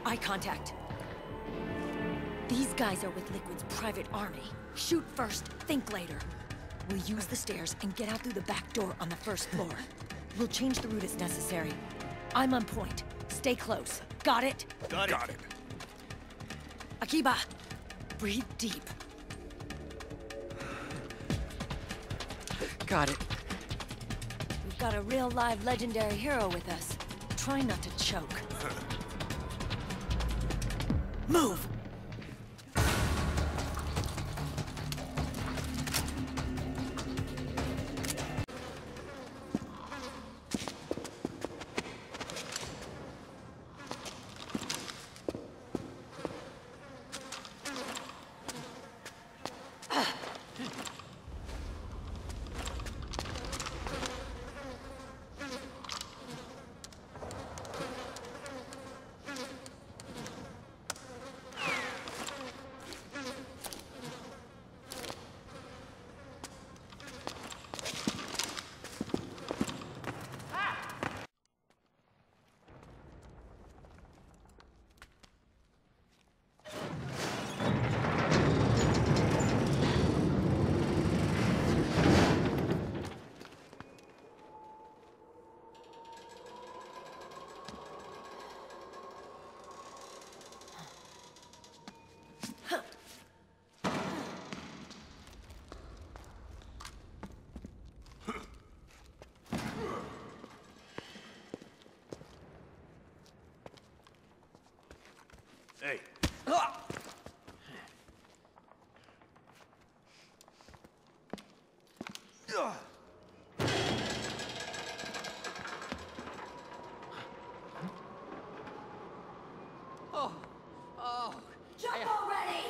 Eye contact. These guys are with Liquid's private army. Shoot first, think later. We'll use the stairs and get out through the back door on the first floor. We'll change the route as necessary. I'm on point. Stay close. Got it? Got it. Akiba, breathe deep. got it. We've got a real live legendary hero with us. Try not to choke. Move! Hey. Jump already!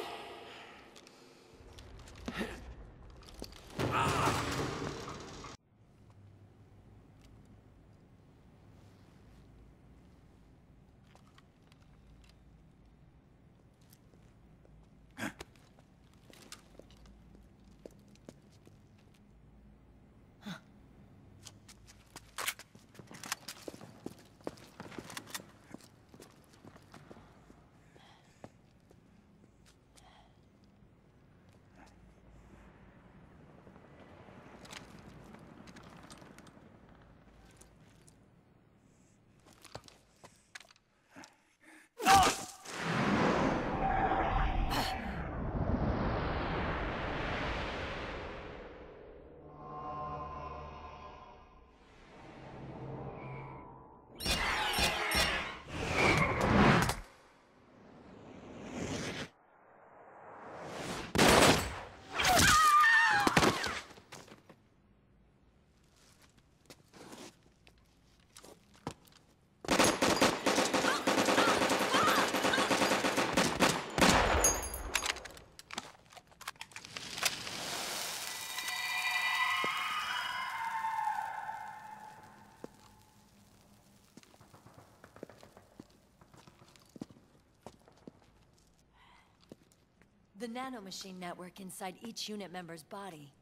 The nanomachine network inside each unit member's body.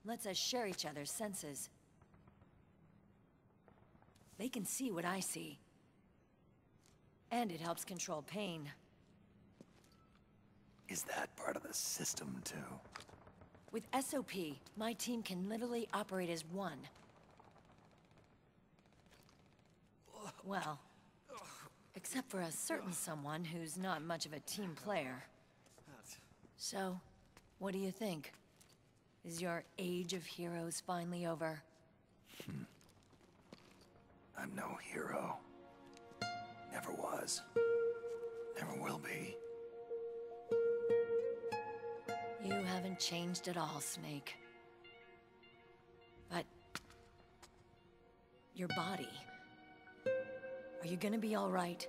Lets us share each other's senses. They can see what I see. And it helps control pain. Is that part of the system, too? With SOP, my team can literally operate as one. Well, except for a certain someone who's not much of a team player. So, what do you think? Is your age of heroes finally over? I'm no hero. Never was. Never will be. You haven't changed at all, Snake. But... your body... are you gonna be all right?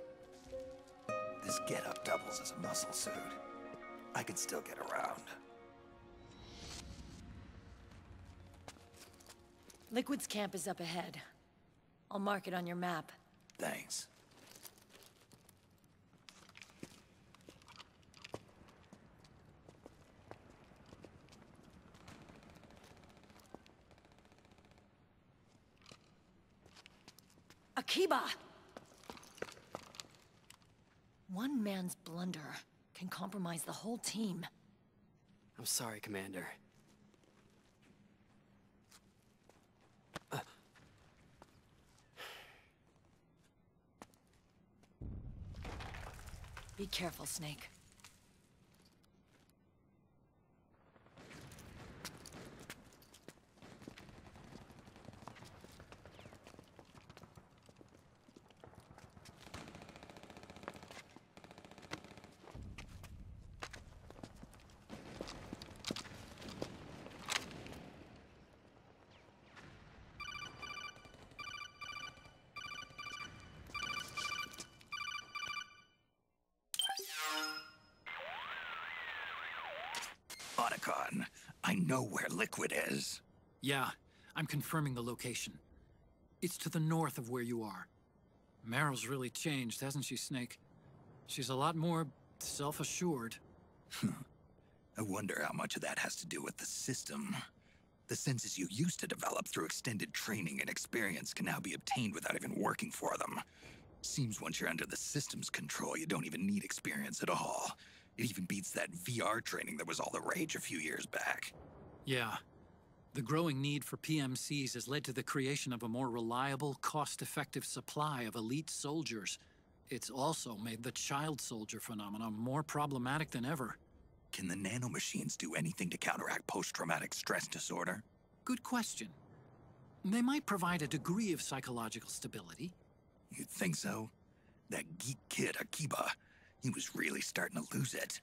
This getup doubles as a muscle suit. I can still get around. Liquid's camp is up ahead. I'll mark it on your map. Thanks. Akiba! One man's blunder can compromise the whole team. I'm sorry, Commander. Be careful, Snake. Otacon, I know where Liquid is. Yeah, I'm confirming the location. It's to the north of where you are. Meryl's really changed, hasn't she, Snake? She's a lot more self-assured. I wonder how much of that has to do with the system. The senses you used to develop through extended training and experience can now be obtained without even working for them. Seems once you're under the system's control, you don't even need experience at all. It even beats that VR training that was all the rage a few years back. Yeah. The growing need for PMCs has led to the creation of a more reliable, cost-effective supply of elite soldiers. It's also made the child soldier phenomenon more problematic than ever. Can the nanomachines do anything to counteract post-traumatic stress disorder? Good question. They might provide a degree of psychological stability. You'd think so? That geek kid, Akiba, he was really starting to lose it.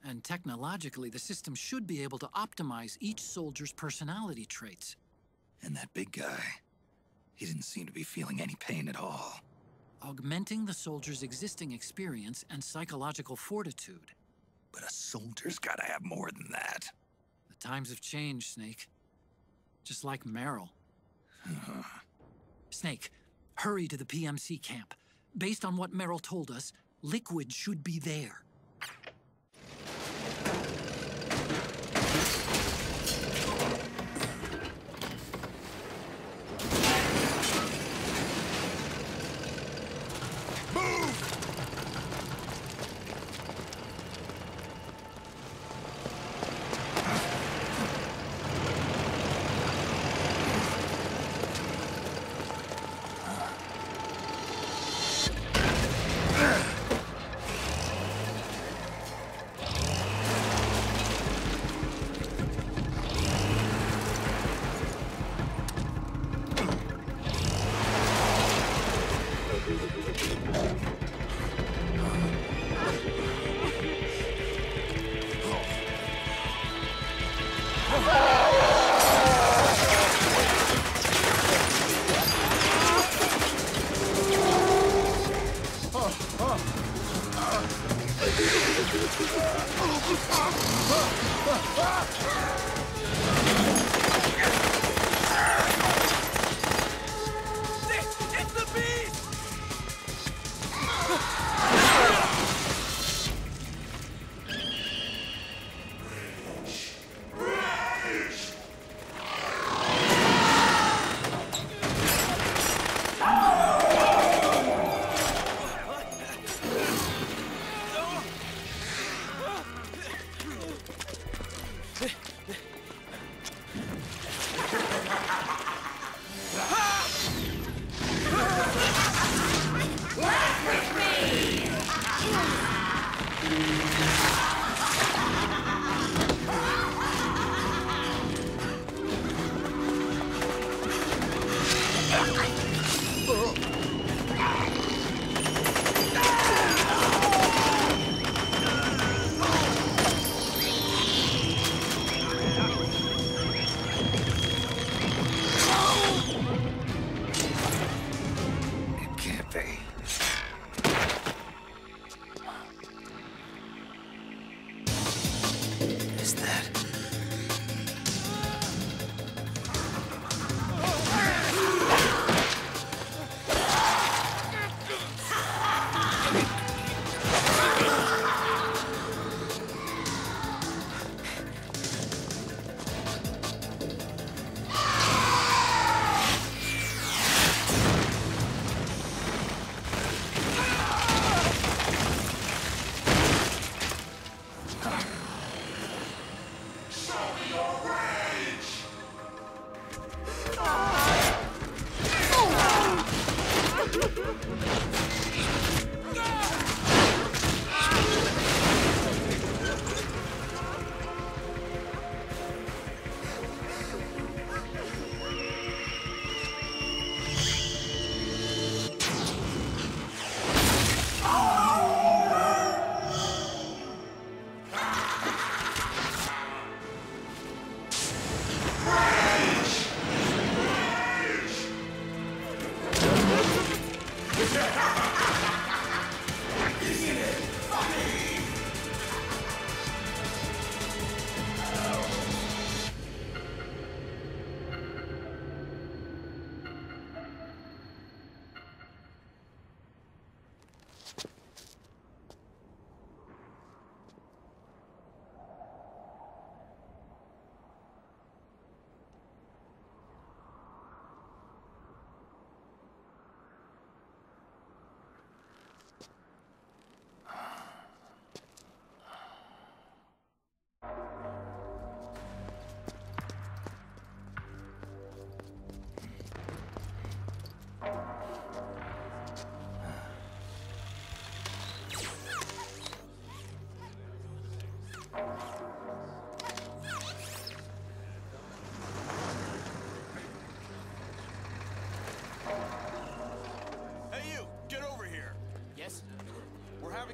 And technologically, the system should be able to optimize each soldier's personality traits. And that big guy, he didn't seem to be feeling any pain at all. Augmenting the soldier's existing experience and psychological fortitude. But a soldier's gotta have more than that. The times have changed, Snake. Just like Meryl. Snake, hurry to the PMC camp. Based on what Meryl told us, Liquid should be there. It can't be. Is that...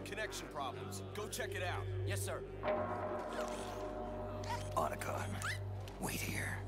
Connection problems. Go check it out. Yes, sir. Otacon, wait here.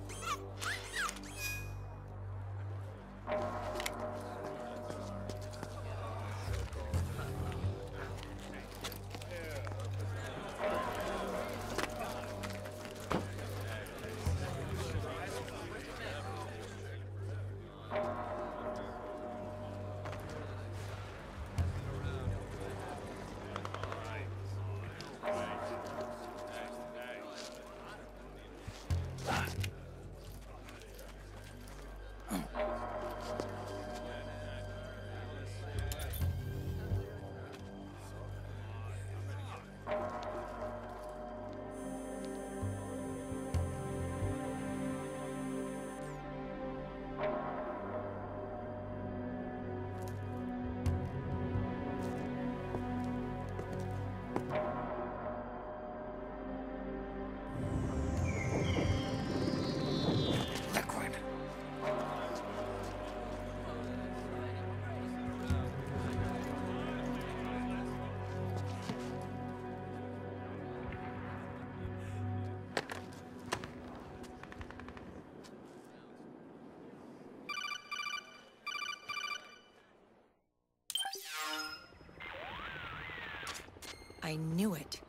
I knew it.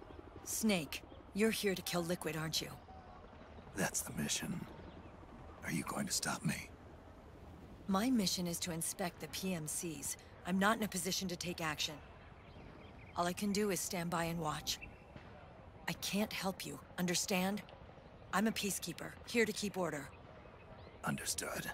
Snake, you're here to kill Liquid, aren't you? That's the mission. Are you going to stop me? My mission is to inspect the PMCs. I'm not in a position to take action. All I can do is stand by and watch. I can't help you, understand? I'm a peacekeeper, here to keep order. Understood.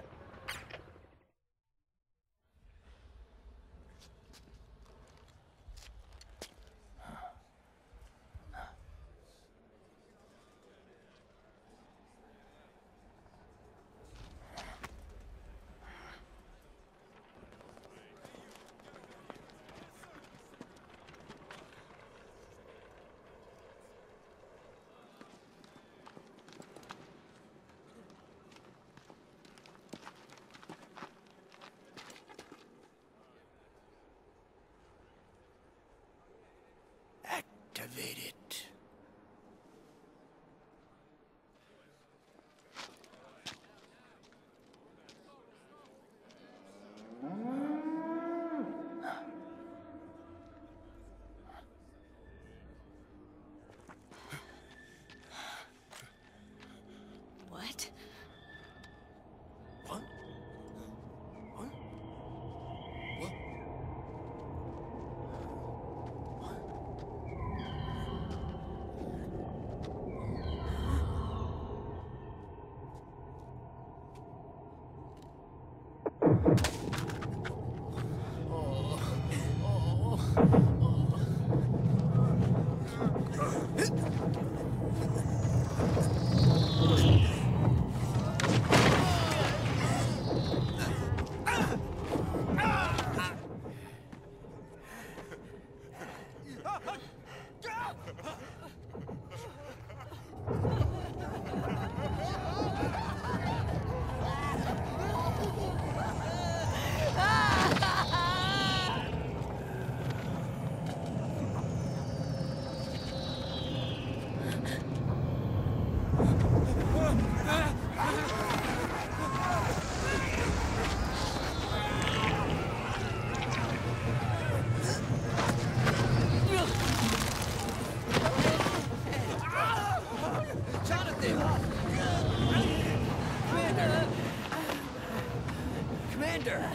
Commander!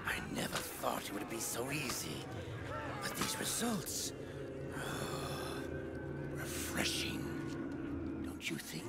I never thought it would be so easy. But these results... refreshing. Don't you think?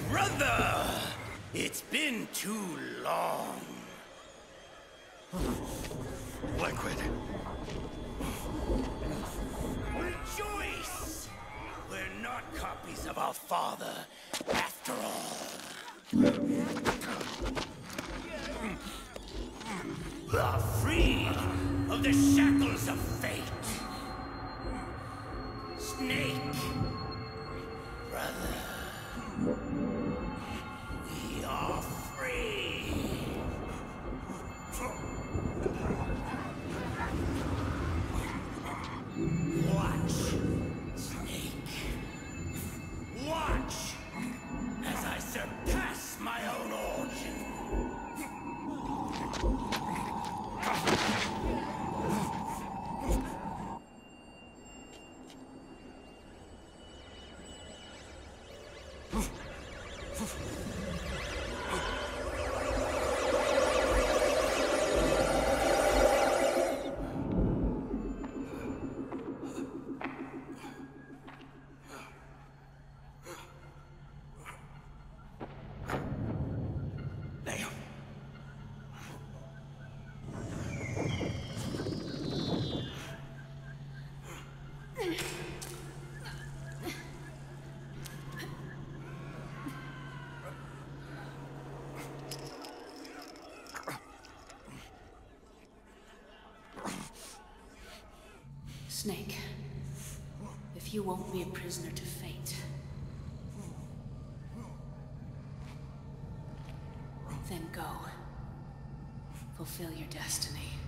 Brother! It's been too long. Liquid. Rejoice! We're not copies of our father, after all. Are freed of the shackles of fate. Snake, brother, we are free. Watch, Snake. Watch as I surpass my own origin. Snake, if you won't be a prisoner to fate, then go. Fulfill your destiny.